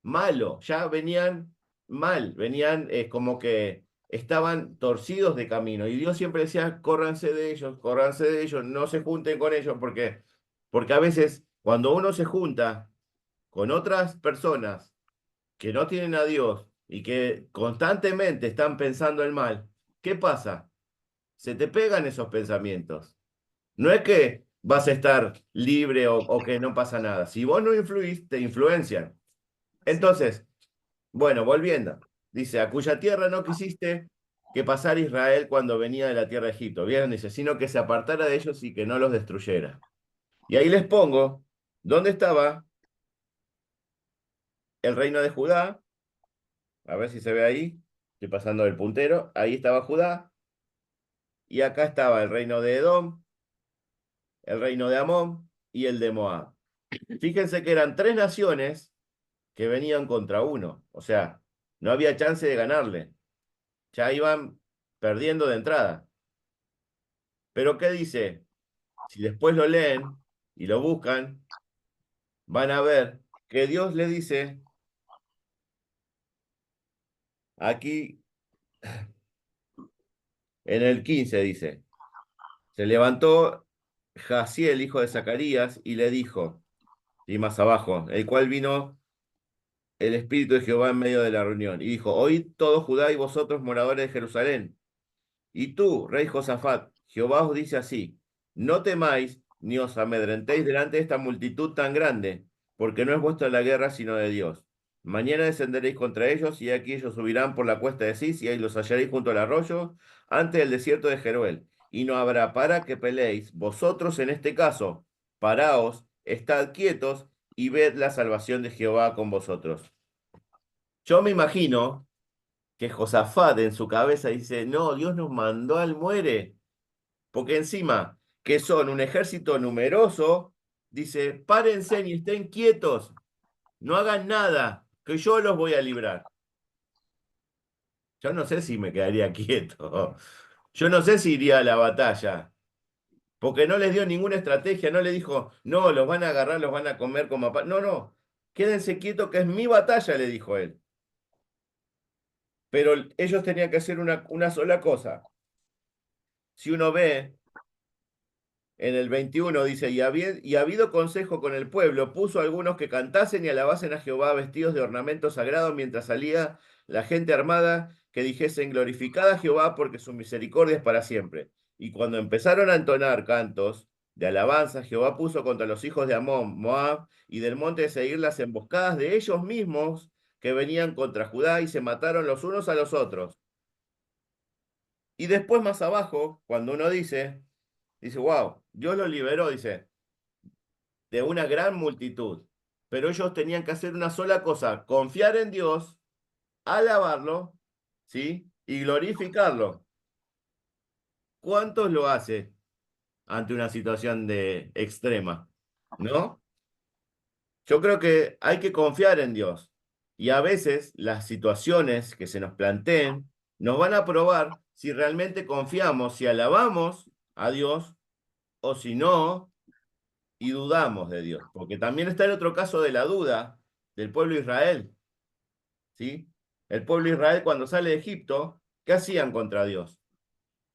malo, ya venían mal, venían como que estaban torcidos de camino. Y Dios siempre decía, córranse de ellos, no se junten con ellos, porque a veces cuando uno se junta con otras personas que no tienen a Dios y que constantemente están pensando el mal, ¿qué pasa? Se te pegan esos pensamientos. No es que vas a estar libre o que no pasa nada. Si vos no influís, te influencian. Entonces, bueno, volviendo. Dice, a cuya tierra no quisiste que pasara Israel cuando venía de la tierra de Egipto. Bien, dice, sino que se apartara de ellos y que no los destruyera. Y ahí les pongo, ¿dónde estaba el reino de Judá? A ver si se ve ahí. Estoy pasando el puntero. Ahí estaba Judá. Y acá estaba el reino de Edom, el reino de Amón y el de Moab. Fíjense que eran 3 naciones que venían contra uno. O sea, no había chance de ganarle. Ya iban perdiendo de entrada. Pero ¿qué dice? Si después lo leen y lo buscan, van a ver que Dios le dice, aquí en el 15 dice, se levantó Jaciel, hijo de Zacarías, y le dijo, y más abajo, el cual vino el Espíritu de Jehová en medio de la reunión, y dijo, oíd todo Judá y vosotros moradores de Jerusalén, y tú, rey Josafat, Jehová os dice así, no temáis ni os amedrentéis delante de esta multitud tan grande, porque no es vuestra la guerra sino de Dios. Mañana descenderéis contra ellos, y aquí ellos subirán por la cuesta de Cis, y ahí los hallaréis junto al arroyo, ante el desierto de Jeruel. Y no habrá para que peleéis, vosotros en este caso, paraos, estad quietos, y ved la salvación de Jehová con vosotros. Yo me imagino que Josafat en su cabeza dice, no, Dios nos mandó al muere, porque encima que son un ejército numeroso, dice, párense y estén quietos, no hagan nada, que yo los voy a librar. Yo no sé si me quedaría quieto, yo no sé si iría a la batalla, porque no les dio ninguna estrategia, no le dijo, no, los van a agarrar, los van a comer como... No, no, quédense quietos que es mi batalla, le dijo él. Pero ellos tenían que hacer una sola cosa. Si uno ve en el 21 dice, y habido consejo con el pueblo, puso a algunos que cantasen y alabasen a Jehová vestidos de ornamentos sagrados mientras salía la gente armada, que dijesen, glorificad a Jehová porque su misericordia es para siempre. Y cuando empezaron a entonar cantos de alabanza, Jehová puso contra los hijos de Amón, Moab y del monte de Seir las emboscadas de ellos mismos que venían contra Judá y se mataron los unos a los otros. Y después más abajo, cuando uno dice, wow, Dios los liberó, dice, de una gran multitud. Pero ellos tenían que hacer una sola cosa, confiar en Dios, alabarlo, ¿sí? Y glorificarlo. ¿Cuántos lo hace ante una situación de extrema? ¿No? Yo creo que hay que confiar en Dios. Y a veces las situaciones que se nos planteen nos van a probar si realmente confiamos, si alabamos a Dios o si no, y dudamos de Dios. Porque también está el otro caso de la duda del pueblo de Israel. ¿Sí? El pueblo de Israel cuando sale de Egipto, ¿qué hacían contra Dios?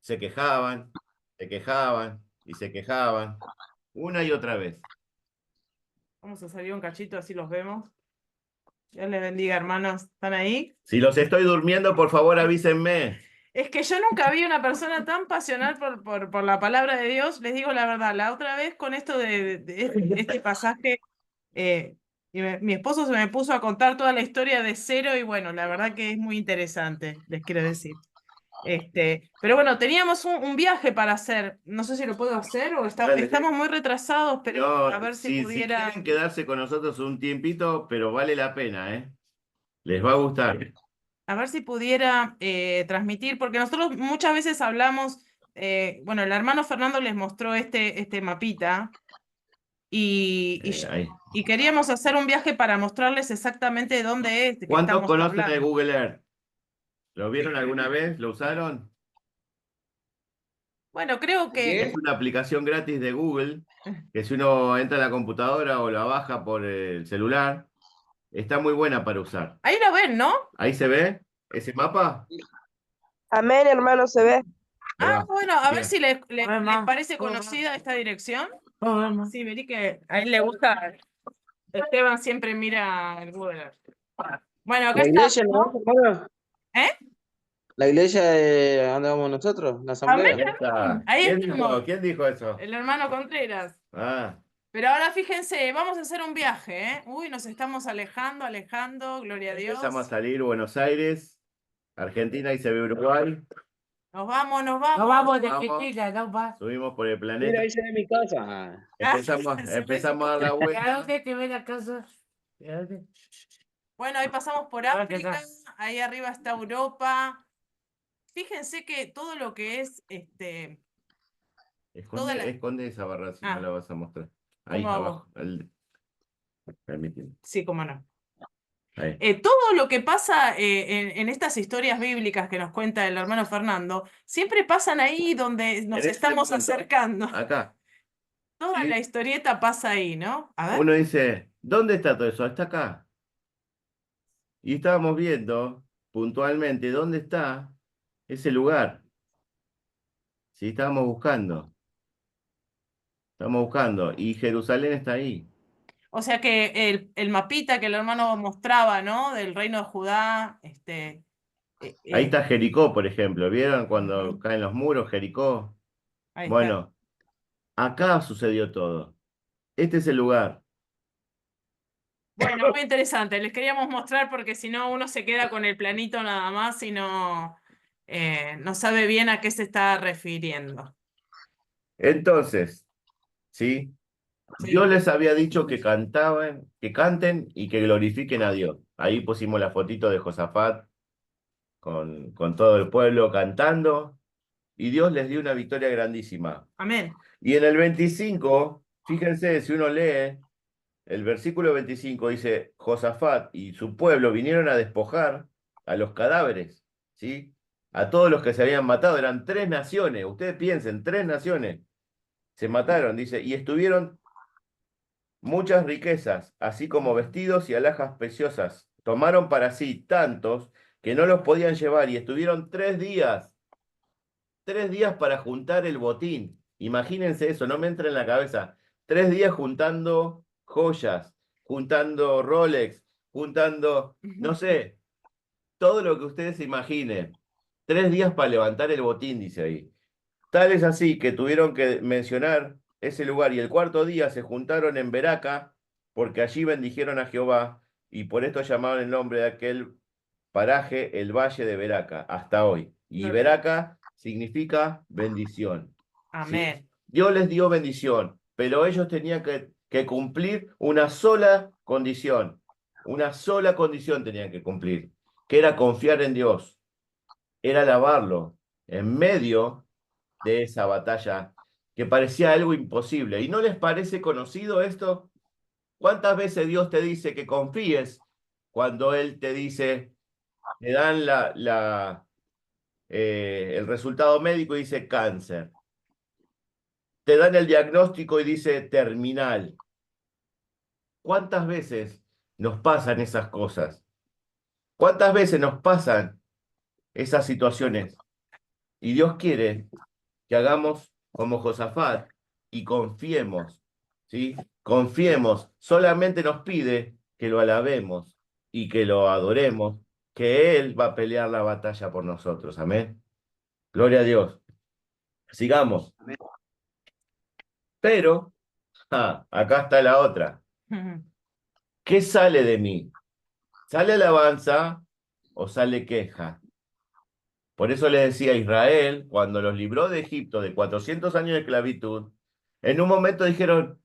Se quejaban y se quejaban una y otra vez. Vamos a salir un cachito, así los vemos. Dios les bendiga, hermanos. ¿Están ahí? Si los estoy durmiendo, por favor avísenme. Es que yo nunca vi una persona tan pasional por la palabra de Dios. Les digo la verdad, la otra vez con esto de este pasaje, mi esposo se me puso a contar toda la historia de cero y bueno, la verdad que es muy interesante, les quiero decir. Pero bueno, teníamos un viaje para hacer. No sé si lo puedo hacer o Dale. estamos muy retrasados, pero No, a ver si si pudiera. quieren quedarse con nosotros un tiempito, pero vale la pena, ¿eh? Les va a gustar. A ver si pudiera transmitir, porque nosotros muchas veces hablamos, bueno, el hermano Fernando les mostró este mapita Ahí. y queríamos hacer un viaje para mostrarles exactamente dónde es que ¿Cuántos estamos conocen el hablando. Google Earth? ¿Lo vieron alguna vez? ¿Lo usaron? Bueno, creo Así que Es una aplicación gratis de Google, que si uno entra a la computadora o la baja por el celular, está muy buena para usar. ahí lo ven, ¿no? ¿Ahí se ve ese mapa? Amén, hermano, se ve. Ahí Ah, va. bueno, a ver Bien. si les parece conocida esta dirección. Sí, vení que a él le gusta. Esteban siempre mira el Google Earth. Bueno, acá La está, iglesia, ¿no, ¿no? hermano? ¿Eh? La iglesia de donde vamos nosotros, la Amén, asamblea. Ahí está. ahí ¿Quién estamos. dijo? ¿Quién dijo eso? El hermano Contreras. Ah, Pero ahora fíjense, vamos a hacer un viaje, ¿eh? Uy, nos estamos alejando, alejando, gloria a empezamos a Dios. salir Buenos Aires, Argentina y se ve Uruguay. Nos vamos, nos vamos. No vamos de Vamos. Argentina, no va. Subimos por el Mira, planeta. ahí se ve mi casa. Ah. Empezamos a dar la ¿Y a vuelta. dónde te ve la casa? ¿Y a dónde? Bueno, ahí pasamos por Ah, ¿qué África, tal? ahí arriba está Europa. Fíjense que todo lo que es toda la. Esconde esa barra si no Ah, la vas a mostrar. Ahí ¿cómo hago? abajo. Permíteme. Sí, cómo no. Ahí. Todo lo que pasa en estas historias bíblicas que nos cuenta el hermano Fernando, siempre pasan ahí donde nos En este estamos punto. acercando. Acá. Toda ¿Sí? la historieta pasa ahí, ¿no? A ver. Uno dice, ¿dónde está todo eso? Está acá. Y estábamos viendo puntualmente dónde está ese lugar. Sí, estábamos buscando. Estamos buscando. Y Jerusalén está ahí. O sea que el mapita que el hermano mostraba, ¿no? Del reino de Judá, Ahí está Jericó, por ejemplo. ¿Vieron cuando Ujú. caen los muros, Jericó? Ahí está. Bueno, acá sucedió todo. Este es el lugar. Bueno, muy interesante. Les queríamos mostrar porque si no uno se queda con el planito nada más y no sabe bien a qué se está refiriendo. Entonces, ¿sí? Sí. Dios les había dicho que cantaban, que canten y que glorifiquen a Dios. Ahí pusimos la fotito de Josafat con todo el pueblo cantando y Dios les dio una victoria grandísima. Amén. Y en el 25, fíjense, si uno lee, el versículo 25 dice, Josafat y su pueblo vinieron a despojar a los cadáveres, ¿sí? A todos los que se habían matado, eran 3 naciones, ustedes piensen, 3 naciones se mataron, dice, y estuvieron muchas riquezas, así como vestidos y alhajas preciosas. Tomaron para sí tantos que no los podían llevar y estuvieron 3 días para juntar el botín. Imagínense eso, no me entra en la cabeza. 3 días juntando joyas, juntando Rolex, juntando, no sé, todo lo que ustedes se imaginen. 3 días para levantar el botín, dice ahí. Tal es así que tuvieron que mencionar ese lugar y el 4.º día se juntaron en Beraca porque allí bendijeron a Jehová y por esto llamaron el nombre de aquel paraje el Valle de Beraca hasta hoy. Y Beraca significa bendición. ¿Sí? Amén. Dios les dio bendición, pero ellos tenían que cumplir una sola condición. Una sola condición tenían que cumplir, que era confiar en Dios, era alabarlo en medio de esa batalla que parecía algo imposible. ¿Y no les parece conocido esto? ¿Cuántas veces Dios te dice que confíes cuando Él te dice, te dan el resultado médico y dice cáncer? Te dan el diagnóstico y dice terminal. ¿Cuántas veces nos pasan esas cosas? ¿Cuántas veces nos pasan esas situaciones? Y Dios quiere que hagamos como Josafat y confiemos, ¿sí? Confiemos, solamente nos pide que lo alabemos y que lo adoremos, que Él va a pelear la batalla por nosotros, amén. Gloria a Dios. Sigamos. Amén. Pero, acá está la otra. ¿Qué sale de mí? ¿Sale alabanza o sale queja? Por eso le decía a Israel, cuando los libró de Egipto de 400 años de esclavitud, en un momento dijeron,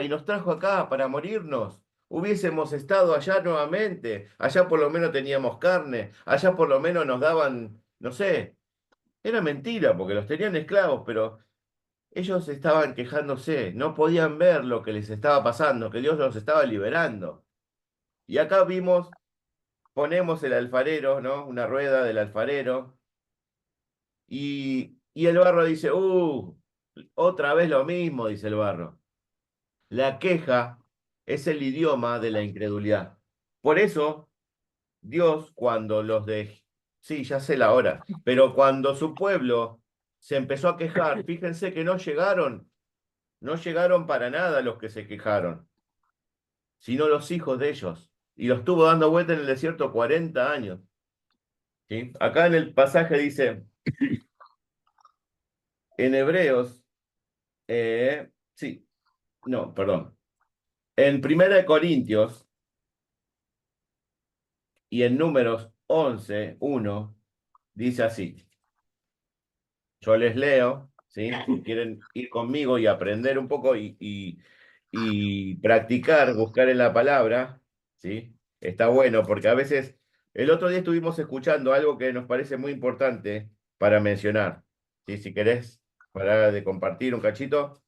y nos trajo acá para morirnos. Hubiésemos estado allá nuevamente. Allá por lo menos teníamos carne. Allá por lo menos nos daban, no sé. Era mentira porque los tenían esclavos, pero ellos estaban quejándose. No podían ver lo que les estaba pasando, que Dios los estaba liberando. Y acá ponemos el alfarero, ¿no? Una rueda del alfarero. Y Y el barro dice, otra vez lo mismo, dice el barro. La queja es el idioma de la incredulidad. Por eso, Dios, cuando los de... Sí, ya sé la hora, pero cuando su pueblo se empezó a quejar, fíjense que no llegaron para nada los que se quejaron, sino los hijos de ellos. Y los estuvo dando vuelta en el desierto 40 años. ¿Sí? Acá en el pasaje dice, en Hebreos, sí, no, perdón. En 1 Corintios y en Números 11:1 dice así. Yo les leo, ¿sí? Si quieren ir conmigo y aprender un poco y practicar, buscar en la palabra, ¿sí? Está bueno, porque a veces, el otro día estuvimos escuchando algo que nos parece muy importante para mencionar, ¿sí? Si querés parar de compartir un cachito.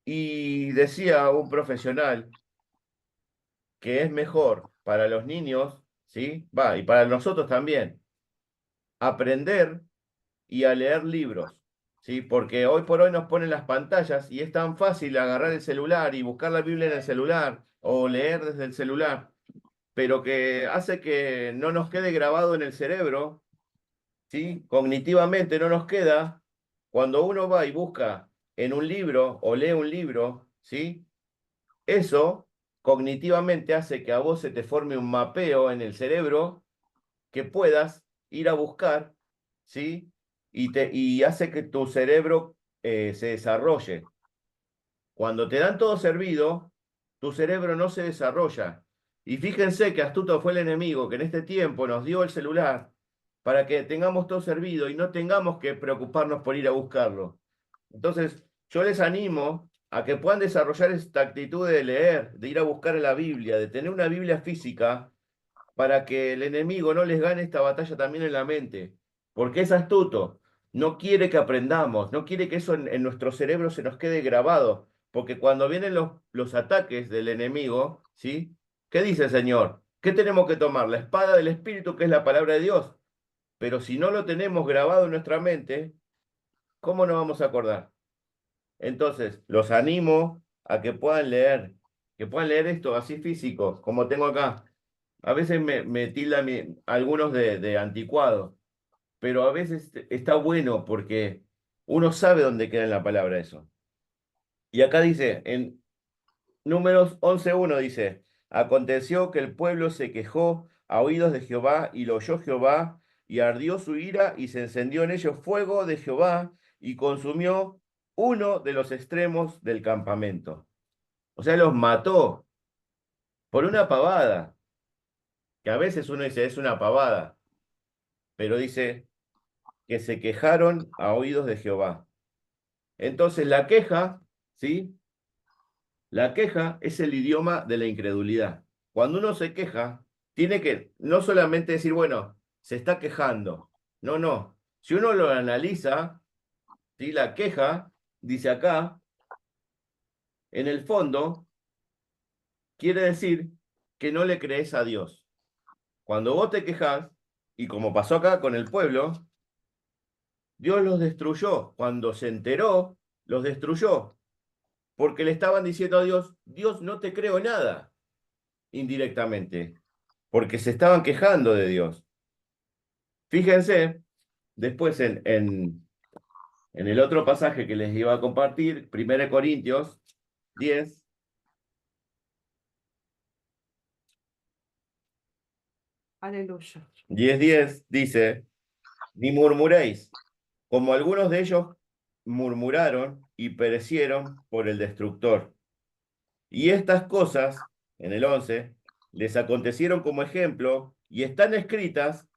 Y decía un profesional que es mejor para los niños, ¿sí? Va, y para nosotros también, aprender y a leer libros, ¿sí? Porque hoy por hoy nos ponen las pantallas y es tan fácil agarrar el celular y buscar la Biblia en el celular o leer desde el celular, pero que hace que no nos quede grabado en el cerebro, ¿sí? Cognitivamente no nos queda. Cuando uno va y busca en un libro o lee un libro, ¿sí? Eso cognitivamente hace que a vos se te forme un mapeo en el cerebro que puedas ir a buscar, ¿sí? Y hace que tu cerebro se desarrolle. Cuando te dan todo servido, tu cerebro no se desarrolla. Y fíjense que astuto fue el enemigo que en este tiempo nos dio el celular para que tengamos todo servido y no tengamos que preocuparnos por ir a buscarlo. Entonces, yo les animo a que puedan desarrollar esta actitud de leer, de ir a buscar la Biblia, de tener una Biblia física para que el enemigo no les gane esta batalla también en la mente, porque es astuto, no quiere que aprendamos, no quiere que eso en nuestro cerebro se nos quede grabado, porque cuando vienen los ataques del enemigo, ¿sí? ¿Qué dice el Señor? ¿Qué tenemos que tomar? La espada del Espíritu, que es la palabra de Dios, pero si no lo tenemos grabado en nuestra mente, ¿cómo nos vamos a acordar? Entonces, los animo a que puedan leer esto así físico, como tengo acá. A veces me tildan algunos de anticuado, pero a veces está bueno porque uno sabe dónde queda en la palabra eso. Y acá dice, en Números 11:1 dice, aconteció que el pueblo se quejó a oídos de Jehová y lo oyó Jehová y ardió su ira y se encendió en ellos fuego de Jehová y consumió uno de los extremos del campamento. O sea, los mató por una pavada, que a veces uno dice es una pavada, pero dice que se quejaron a oídos de Jehová. Entonces la queja, ¿sí? La queja es el idioma de la incredulidad. Cuando uno se queja, tiene que no solamente decir, bueno, se está quejando. No, no. Si uno lo analiza, ¿sí? La queja, dice acá, en el fondo, quiere decir que no le crees a Dios. Cuando vos te quejas, y como pasó acá con el pueblo, Dios los destruyó. Cuando se enteró, los destruyó. Porque le estaban diciendo a Dios, Dios, no te creo nada, indirectamente, porque se estaban quejando de Dios. Fíjense, después en el otro pasaje que les iba a compartir, 1 Corintios 10, 10:10 dice, ni murmuréis, como algunos de ellos murmuraron y perecieron por el destructor. Y estas cosas, en el 11, les acontecieron como ejemplo y están escritas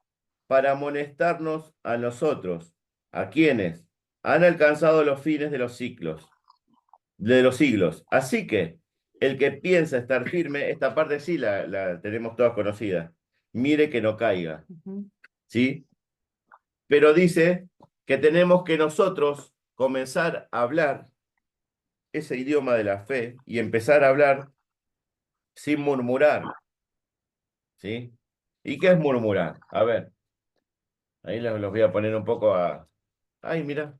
para amonestarnos a nosotros, a quienes han alcanzado los fines de los siglos. Así que el que piensa estar firme, esta parte sí la tenemos todas conocida, mire que no caiga, ¿sí? Pero dice que tenemos que nosotros comenzar a hablar ese idioma de la fe y empezar a hablar sin murmurar, ¿sí? ¿Y qué es murmurar? A ver, ahí los voy a poner un poco a Ay, mira,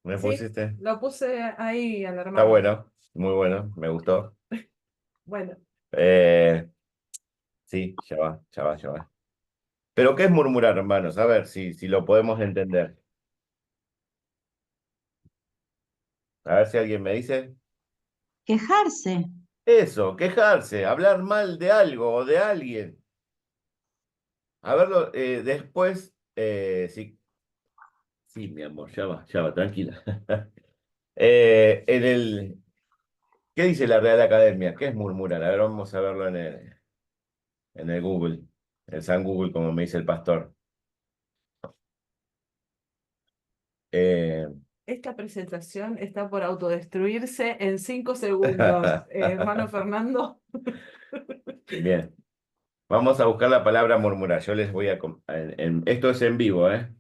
me Sí, pusiste. lo puse ahí al Está hermano. bueno, muy bueno, me gustó. Bueno, Sí, ya va, ya va, ya va. ¿Pero qué es murmurar, hermanos? A ver si lo podemos entender. A ver si alguien me dice. Quejarse. Eso, quejarse, hablar mal de algo o de alguien. A verlo después, sí, sí, mi amor, ya va, tranquila. En el, ¿qué dice la Real Academia? ¿Qué es murmurar? A ver, vamos a verlo en el Google, el San Google, como me dice el pastor. Eh, esta presentación está por autodestruirse en 5 segundos. Hermano Fernando. Bien, vamos a buscar la palabra murmurar. Yo les voy a... esto es en vivo, ¿eh?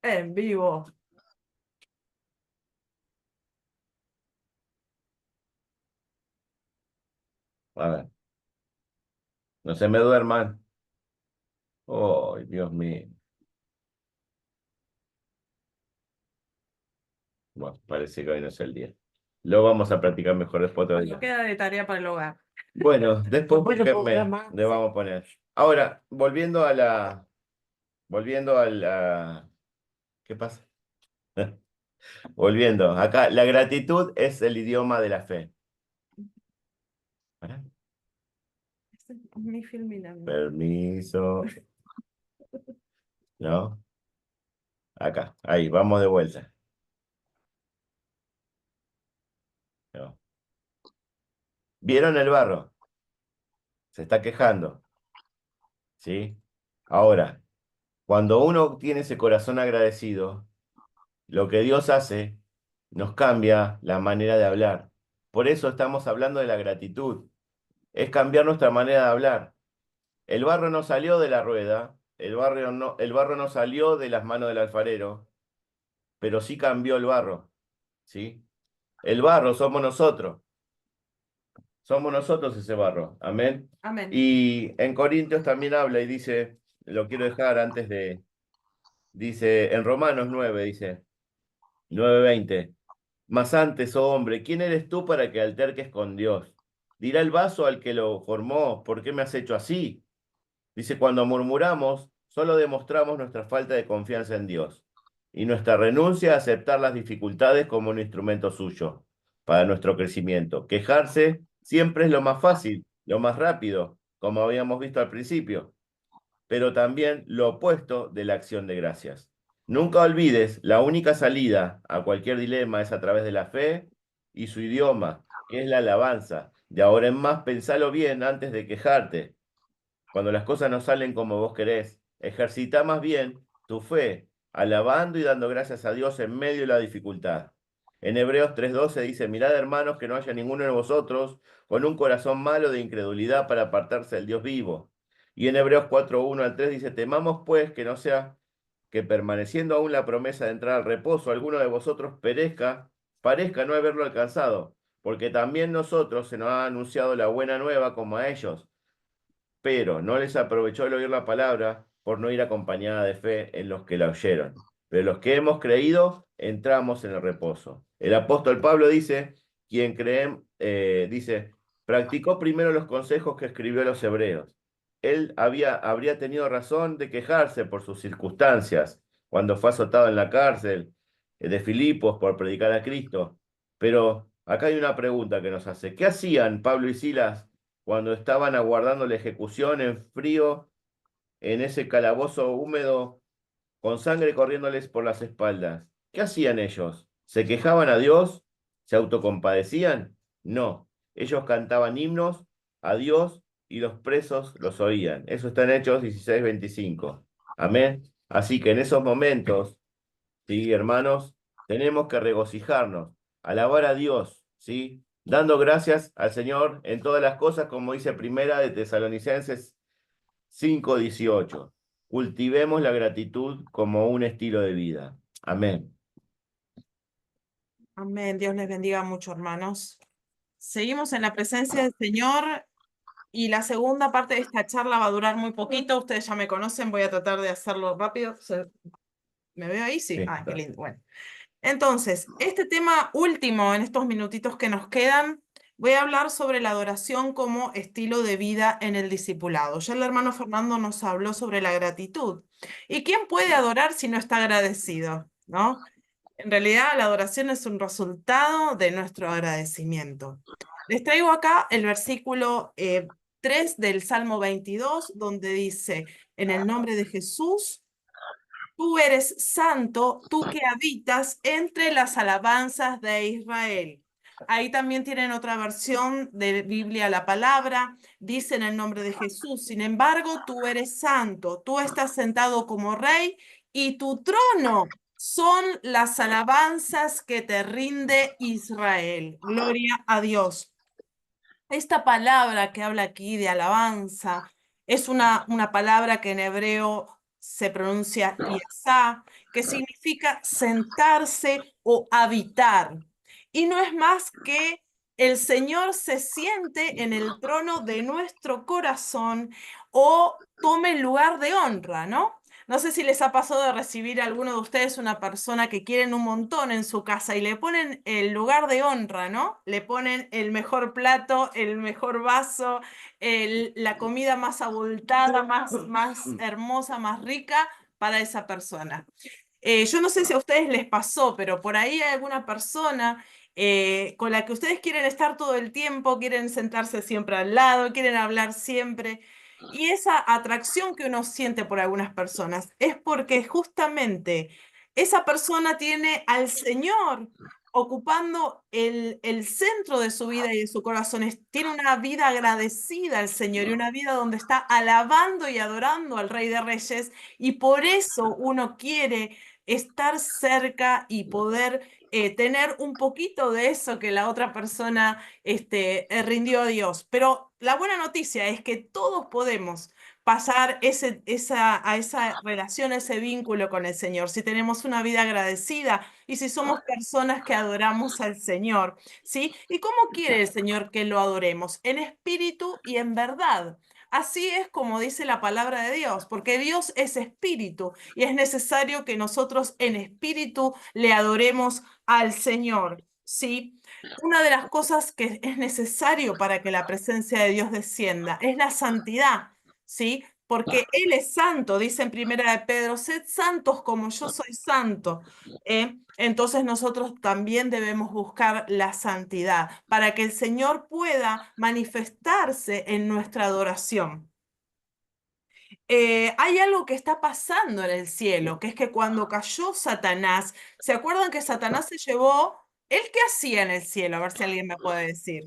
En vivo. A ver, no se me duerman. Oh, Dios mío. Bueno, parece que hoy no es el día. Lo vamos a practicar mejor después otro Bueno, día. queda de tarea para el hogar. Bueno, después Después lo búsquenme, programás. le vamos a poner. Ahora, volviendo a la, ¿qué pasa? Volviendo, acá, la gratitud es el idioma de la fe. Pará. Este es mi filmina. Permiso, ¿no? Acá, ahí, vamos de vuelta. No. ¿Vieron el barro? Se está quejando, ¿sí? Ahora, cuando uno tiene ese corazón agradecido, lo que Dios hace nos cambia la manera de hablar. Por eso estamos hablando de la gratitud. Es cambiar nuestra manera de hablar. El barro no salió de la rueda, el barro no salió de las manos del alfarero, pero sí cambió el barro, ¿sí? El barro somos nosotros ese barro, amén. Amén. Y en Corintios también habla y dice, lo quiero dejar dice, en Romanos 9, dice, 9:20, mas antes, oh hombre, ¿quién eres tú para que alterques con Dios? Dirá el vaso al que lo formó, ¿por qué me has hecho así? Dice, cuando murmuramos, solo demostramos nuestra falta de confianza en Dios y nuestra renuncia a aceptar las dificultades como un instrumento suyo para nuestro crecimiento. Quejarse siempre es lo más fácil, lo más rápido, como habíamos visto al principio, pero también lo opuesto de la acción de gracias. Nunca olvides, la única salida a cualquier dilema es a través de la fe y su idioma, que es la alabanza. De ahora en más, pensalo bien antes de quejarte. Cuando las cosas no salen como vos querés, ejercita más bien tu fe, alabando y dando gracias a Dios en medio de la dificultad. En Hebreos 3:12 dice, mirad hermanos que no haya ninguno de vosotros con un corazón malo de incredulidad para apartarse del Dios vivo. Y en Hebreos 4:1-3 dice, temamos pues que no sea que permaneciendo aún la promesa de entrar al reposo, alguno de vosotros parezca no haberlo alcanzado, porque también nosotros se nos ha anunciado la buena nueva como a ellos, pero no les aprovechó el oír la palabra por no ir acompañada de fe en los que la oyeron. Pero los que hemos creído, entramos en el reposo. El apóstol Pablo dice, dice, practicó primero los consejos que escribió a los hebreos. Él habría tenido razón de quejarse por sus circunstancias, cuando fue azotado en la cárcel de Filipos por predicar a Cristo. Pero acá hay una pregunta que nos hace. ¿Qué hacían Pablo y Silas cuando estaban aguardando la ejecución en frío, en ese calabozo húmedo, con sangre corriéndoles por las espaldas? ¿Qué hacían ellos? ¿Se quejaban a Dios? ¿Se autocompadecían? No, ellos cantaban himnos a Dios y los presos los oían. Eso está en Hechos 16:25. Amén. Así que en esos momentos, sí, hermanos, tenemos que regocijarnos, alabar a Dios, ¿sí? Dando gracias al Señor en todas las cosas, como dice Primera de Tesalonicenses 5:18. Cultivemos la gratitud como un estilo de vida. Amén. Amén. Dios les bendiga mucho, hermanos. Seguimos en la presencia del Señor y la segunda parte de esta charla va a durar muy poquito. Ustedes ya me conocen, voy a tratar de hacerlo rápido. ¿Me veo ahí? Sí. Sí, Ah, qué está. lindo. Bueno. Entonces, este tema último en estos minutitos que nos quedan, voy a hablar sobre la adoración como estilo de vida en el discipulado. Ya el hermano Fernando nos habló sobre la gratitud. ¿Y quién puede adorar si no está agradecido? ¿No? En realidad, la adoración es un resultado de nuestro agradecimiento. Les traigo acá el versículo 3 del Salmo 22, donde dice, en el nombre de Jesús, tú eres santo, tú que habitas entre las alabanzas de Israel. Ahí también tienen otra versión de Biblia, la palabra, dice en el nombre de Jesús. Sin embargo, tú eres santo, tú estás sentado como rey y tu trono son las alabanzas que te rinde Israel. Gloria a Dios. Esta palabra que habla aquí de alabanza es una palabra que en hebreo se pronuncia yasá, que significa sentarse o habitar. Y no es más que el Señor se siente en el trono de nuestro corazón o tome el lugar de honra, ¿no? No sé si les ha pasado de recibir a alguno de ustedes una persona que quieren un montón en su casa y le ponen el lugar de honra, ¿no? Le ponen el mejor plato, el mejor vaso, la comida más abultada, más hermosa, más rica para esa persona. Yo no sé si a ustedes les pasó, pero por ahí hay alguna persona con la que ustedes quieren estar todo el tiempo, quieren sentarse siempre al lado, quieren hablar siempre. Y esa atracción que uno siente por algunas personas es porque justamente esa persona tiene al Señor ocupando el centro de su vida y de su corazón. Tiene una vida agradecida al Señor y una vida donde está alabando y adorando al Rey de Reyes. Y por eso uno quiere estar cerca y poder tener un poquito de eso que la otra persona rindió a Dios. Pero la buena noticia es que todos podemos pasar a esa relación, ese vínculo con el Señor, si tenemos una vida agradecida y si somos personas que adoramos al Señor, ¿sí? ¿Y cómo quiere el Señor que lo adoremos? En espíritu y en verdad. Así es como dice la palabra de Dios, porque Dios es espíritu y es necesario que nosotros en espíritu le adoremos al Señor, ¿sí? Una de las cosas que es necesario para que la presencia de Dios descienda es la santidad, ¿sí? Porque Él es santo, dice en Primera de Pedro, sed santos como yo soy santo. Entonces nosotros también debemos buscar la santidad para que el Señor pueda manifestarse en nuestra adoración. Hay algo que está pasando en el cielo, que es que cuando cayó Satanás, ¿se acuerdan que Satanás se llevó? ¿Él qué hacía en el cielo? A ver si alguien me puede decir.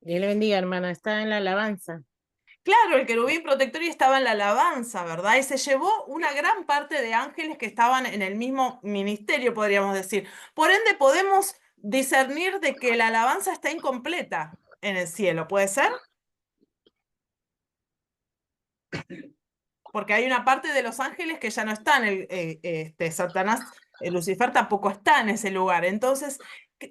Dios le bendiga, hermana. Está en la alabanza. Claro, el querubín protector y estaba en la alabanza, ¿verdad? Y se llevó una gran parte de ángeles que estaban en el mismo ministerio, podríamos decir. Por ende, podemos discernir de que la alabanza está incompleta en el cielo, ¿puede ser? Porque hay una parte de los ángeles que ya no están, Satanás, Lucifer tampoco está en ese lugar. Entonces,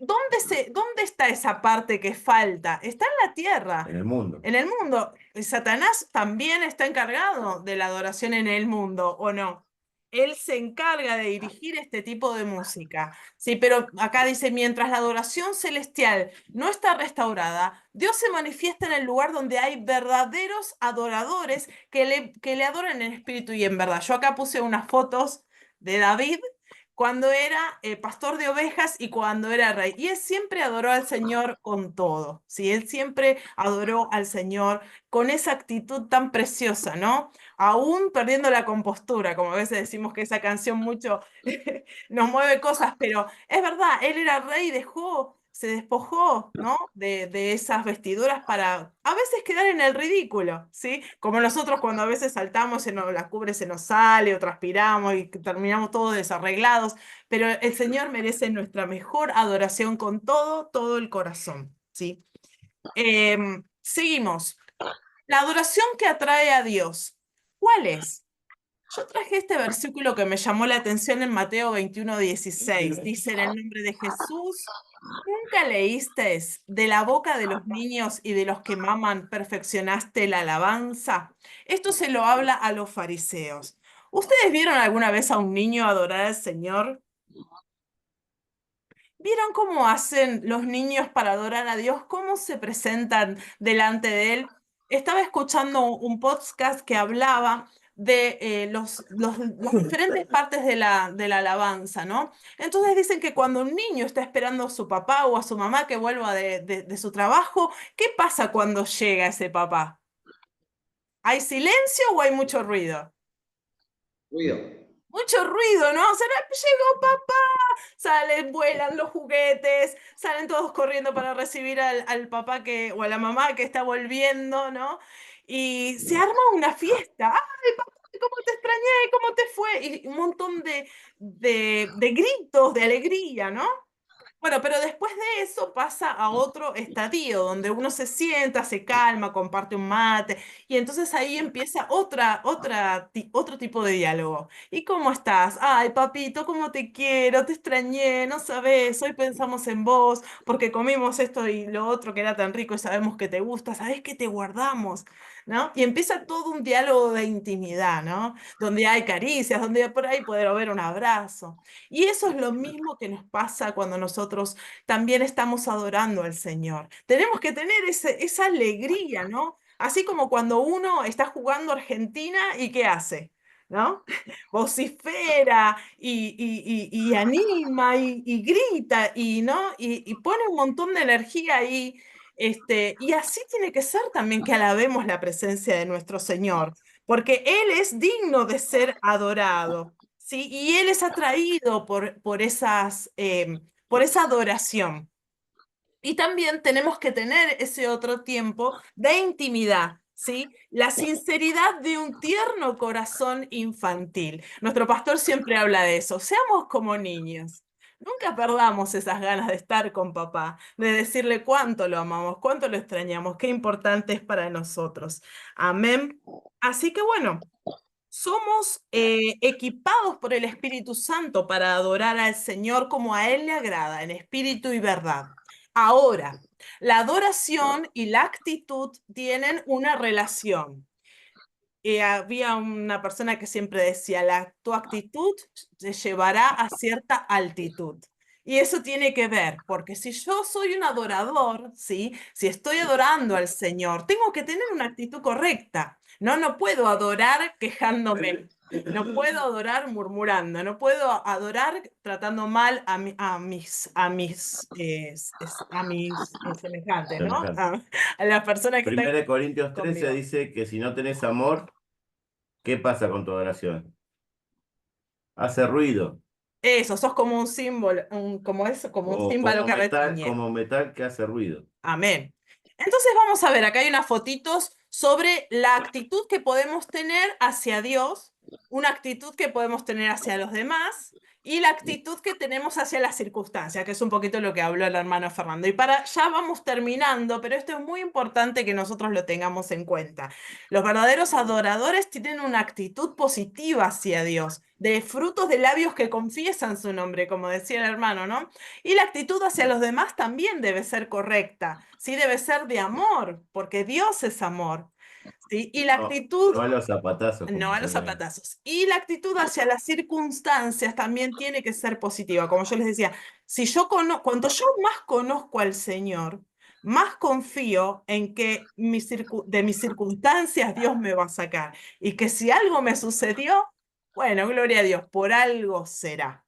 ¿dónde está esa parte que falta? Está en la tierra, En el mundo. en el mundo. Satanás también está encargado de la adoración en el mundo, ¿o no? Él se encarga de dirigir este tipo de música. Sí, pero acá dice, mientras la adoración celestial no está restaurada, Dios se manifiesta en el lugar donde hay verdaderos adoradores que le adoran en espíritu y en verdad. Yo acá puse unas fotos de David cuando era pastor de ovejas y cuando era rey. Y él siempre adoró al Señor con todo, ¿sí? Él siempre adoró al Señor con esa actitud tan preciosa, ¿no? Aún perdiendo la compostura, como a veces decimos que esa canción mucho nos mueve cosas, pero es verdad, él era rey y se despojó, ¿no? De esas vestiduras para a veces quedar en el ridículo, ¿sí? Como nosotros cuando a veces saltamos, la cubre se nos sale o transpiramos y terminamos todos desarreglados, pero el Señor merece nuestra mejor adoración con todo el corazón, ¿sí? Seguimos. La adoración que atrae a Dios, ¿cuál es? Yo traje este versículo que me llamó la atención en Mateo 21:16. Dice, en el nombre de Jesús, ¿nunca leísteis de la boca de los niños y de los que maman perfeccionaste la alabanza? Esto se lo habla a los fariseos. ¿Ustedes vieron alguna vez a un niño adorar al Señor? ¿Vieron cómo hacen los niños para adorar a Dios? ¿Cómo se presentan delante de Él? Estaba escuchando un podcast que hablaba de las diferentes partes de la alabanza, ¿no? Entonces dicen que cuando un niño está esperando a su papá o a su mamá que vuelva de su trabajo, ¿qué pasa cuando llega ese papá? ¿Hay silencio o hay mucho ruido? Ruido. Mucho ruido, ¿no? O sea, llegó papá, salen, vuelan los juguetes, salen todos corriendo para recibir al papá o a la mamá que está volviendo, ¿no? Y se arma una fiesta. ¡Ay, papá, cómo te extrañé! ¿Cómo te fue? Y un montón de gritos, de alegría, ¿no? Bueno, pero después de eso pasa a otro estadio, donde uno se sienta, se calma, comparte un mate, y entonces ahí empieza otro tipo de diálogo. ¿Y cómo estás? Ay, papito, cómo te quiero, te extrañé, no sabes, hoy pensamos en vos, porque comimos esto y lo otro que era tan rico y sabemos que te gusta, sabes que te guardamos, ¿no? Y empieza todo un diálogo de intimidad, ¿no? Donde hay caricias, donde por ahí puede haber un abrazo. Y eso es lo mismo que nos pasa cuando nosotros también estamos adorando al Señor. Tenemos que tener esa alegría, ¿no? Así como cuando uno está jugando Argentina y ¿qué hace? ¿No? Vocifera y anima y grita y, ¿no? Y pone un montón de energía ahí. Y así tiene que ser también que alabemos la presencia de nuestro Señor, porque Él es digno de ser adorado. ¿Sí? Y Él es atraído por esa adoración. Y también tenemos que tener ese otro tiempo de intimidad, ¿sí? La sinceridad de un tierno corazón infantil. Nuestro pastor siempre habla de eso. Seamos como niños. Nunca perdamos esas ganas de estar con papá, de decirle cuánto lo amamos, cuánto lo extrañamos, qué importante es para nosotros. Amén. Así que bueno. Somos equipados por el Espíritu Santo para adorar al Señor como a Él le agrada, en espíritu y verdad. Ahora, la adoración y la actitud tienen una relación. Había una persona que siempre decía, tu actitud te llevará a cierta altitud. Y eso tiene que ver, porque si yo soy un adorador, ¿sí? Si estoy adorando al Señor, tengo que tener una actitud correcta. No puedo adorar quejándome, no puedo adorar murmurando, no puedo adorar tratando mal a mis semejantes, ¿no? Semejante. A las personas que están 1 Corintios 13 conmigo. dice que si no tenés amor, ¿qué pasa con tu adoración? Hace ruido. Eso, sos como un símbolo, como un O símbolo que retiñe. como metal que hace ruido. Amén. Entonces vamos a ver, acá hay unas fotitos sobre la actitud que podemos tener hacia Dios, una actitud que podemos tener hacia los demás y la actitud que tenemos hacia las circunstancias, que es un poquito lo que habló el hermano Fernando. Y ya vamos terminando, pero esto es muy importante que nosotros lo tengamos en cuenta. Los verdaderos adoradores tienen una actitud positiva hacia Dios, de frutos de labios que confiesan su nombre, como decía el hermano, ¿no? Y la actitud hacia los demás también debe ser correcta, ¿sí? Debe ser de amor, porque Dios es amor, ¿sí? Y la actitud, No a los zapatazos. no como a los se llama. zapatazos. Y la actitud hacia las circunstancias también tiene que ser positiva. Como yo les decía, cuanto yo más conozco al Señor, más confío en que de mis circunstancias Dios me va a sacar. Y que si algo me sucedió, bueno, gloria a Dios, por algo será.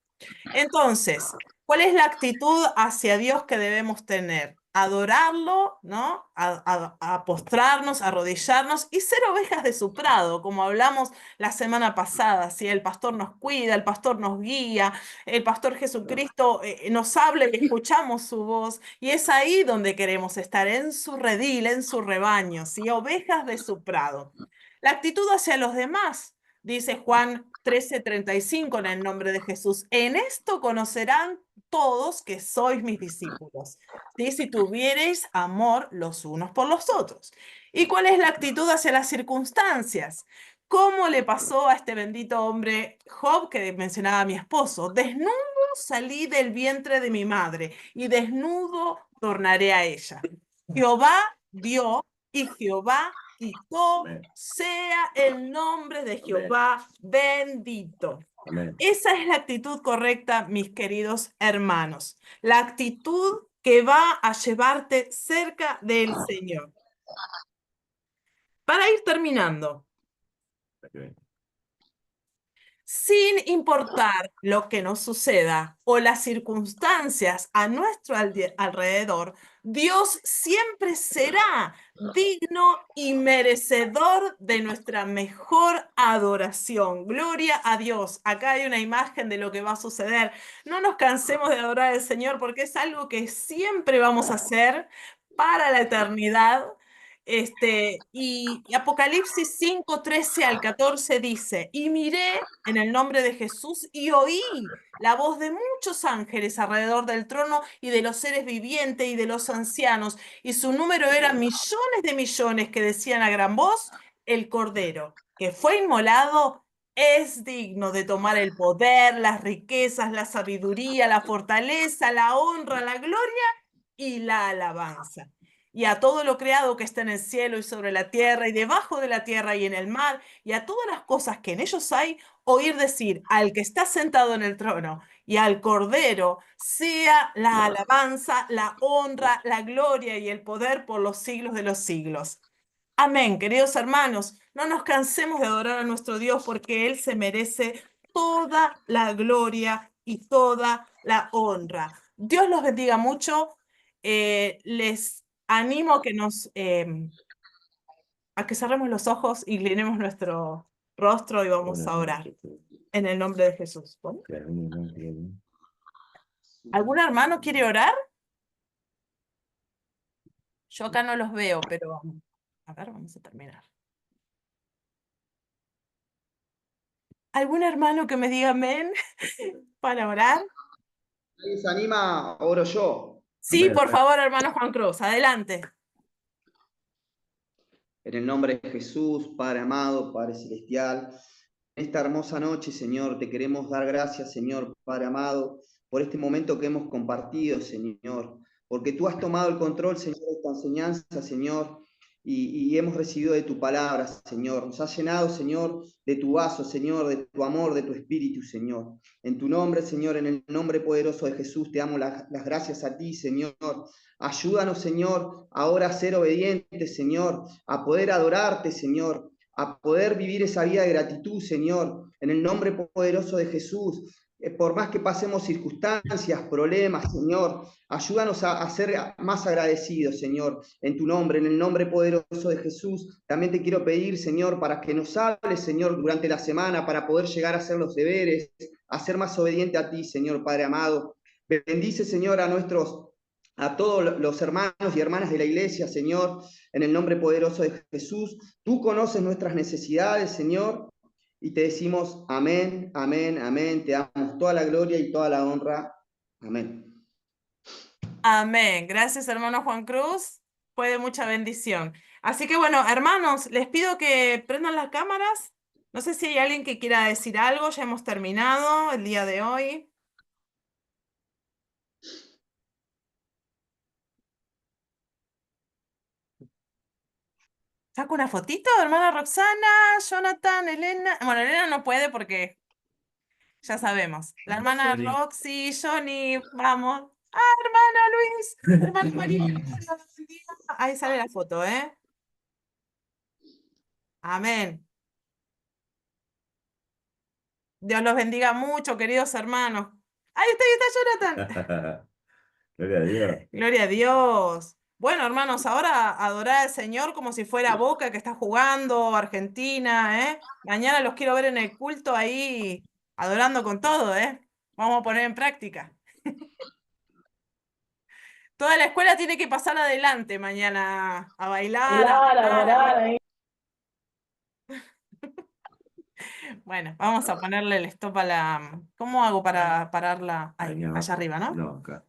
Entonces, ¿cuál es la actitud hacia Dios que debemos tener? Adorarlo, ¿no? A postrarnos, a arrodillarnos y ser ovejas de su prado, como hablamos la semana pasada. ¿Sí? El pastor nos cuida, el pastor nos guía, el pastor Jesucristo nos habla y escuchamos su voz. Y es ahí donde queremos estar, en su redil, en su rebaño, ¿sí? Ovejas de su prado. La actitud hacia los demás. Dice Juan 13:35 en el nombre de Jesús. En esto conocerán todos que sois mis discípulos, ¿sí? Si tuviereis amor los unos por los otros. ¿Y cuál es la actitud hacia las circunstancias? ¿Cómo le pasó a este bendito hombre Job que mencionaba a mi esposo? Desnudo salí del vientre de mi madre y desnudo tornaré a ella. Jehová dio y Jehová quitó, Amén. sea el nombre de Jehová bendito. Amén. Esa es la actitud correcta, mis queridos hermanos. La actitud que va a llevarte cerca del Señor. Para ir terminando, sin importar lo que nos suceda o las circunstancias a nuestro alrededor, Dios siempre será digno y merecedor de nuestra mejor adoración. Gloria a Dios. Acá hay una imagen de lo que va a suceder. No nos cansemos de adorar al Señor porque es algo que siempre vamos a hacer para la eternidad. Y Apocalipsis 5, 13 al 14 dice, y miré en el nombre de Jesús y oí la voz de muchos ángeles alrededor del trono y de los seres vivientes y de los ancianos, y su número era millones de millones que decían a gran voz, el Cordero, que fue inmolado, es digno de tomar el poder, las riquezas, la sabiduría, la fortaleza, la honra, la gloria y la alabanza. Y a todo lo creado que está en el cielo y sobre la tierra y debajo de la tierra y en el mar, y a todas las cosas que en ellos hay, oír decir al que está sentado en el trono y al Cordero, sea la alabanza, la honra, la gloria y el poder por los siglos de los siglos. Amén, queridos hermanos, no nos cansemos de adorar a nuestro Dios porque Él se merece toda la gloria y toda la honra. Dios los bendiga mucho. Les animo a que a que cerremos los ojos, inclinemos nuestro rostro y vamos a orar en el nombre de Jesús. ¿Bueno? ¿Algún hermano quiere orar? Yo acá no los veo, pero a ver, vamos a terminar. ¿Algún hermano que me diga amén para orar? ¿Alguien se anima? Oro yo. Sí, Amén, por amén. favor, hermano Juan Cruz, adelante. En el nombre de Jesús, Padre amado, Padre celestial, en esta hermosa noche, Señor, te queremos dar gracias, Señor, Padre amado, por este momento que hemos compartido, Señor, porque tú has tomado el control, Señor, de esta enseñanza, Señor, y hemos recibido de tu palabra, Señor. Nos has llenado, Señor, de tu vaso, Señor, de tu amor, de tu espíritu, Señor. En tu nombre, Señor, en el nombre poderoso de Jesús, te damos las gracias a ti, Señor. Ayúdanos, Señor, ahora a ser obedientes, Señor, a poder adorarte, Señor, a poder vivir esa vida de gratitud, Señor, en el nombre poderoso de Jesús. Por más que pasemos circunstancias, problemas, Señor, ayúdanos a ser más agradecidos, Señor, en tu nombre, en el nombre poderoso de Jesús. También te quiero pedir, Señor, para que nos hables, Señor, durante la semana, para poder llegar a hacer los deberes, a ser más obediente a ti, Señor, Padre amado. Bendice, Señor, a todos los hermanos y hermanas de la iglesia, Señor, en el nombre poderoso de Jesús. Tú conoces nuestras necesidades, Señor, y te decimos amén, amén, amén. Te damos toda la gloria y toda la honra. Amén. Amén. Gracias, hermano Juan Cruz. Fue de mucha bendición. Así que bueno, hermanos, les pido que prendan las cámaras. No sé si hay alguien que quiera decir algo. Ya hemos terminado el día de hoy. Saco una fotito, hermana Roxana, Jonathan, Elena. Bueno, Elena no puede porque ya sabemos. La hermana Johnny. Roxy, Johnny, vamos. Ah, hermano Luis, hermano María. Dios los bendiga. Ahí sale la foto, ¿eh? Amén. Dios los bendiga mucho, queridos hermanos. Ahí está Jonathan. Gloria a Dios. Gloria a Dios. Bueno, hermanos, ahora adorar al Señor como si fuera Boca que está jugando, Argentina, ¿eh? Mañana los quiero ver en el culto ahí adorando con todo, ¿eh? Vamos a poner en práctica. Toda la escuela tiene que pasar adelante mañana a bailar, a adorar. Bueno, vamos a ponerle el stop a la... ¿Cómo hago para pararla? Ahí, Ahí allá abajo. arriba, ¿no? No, acá.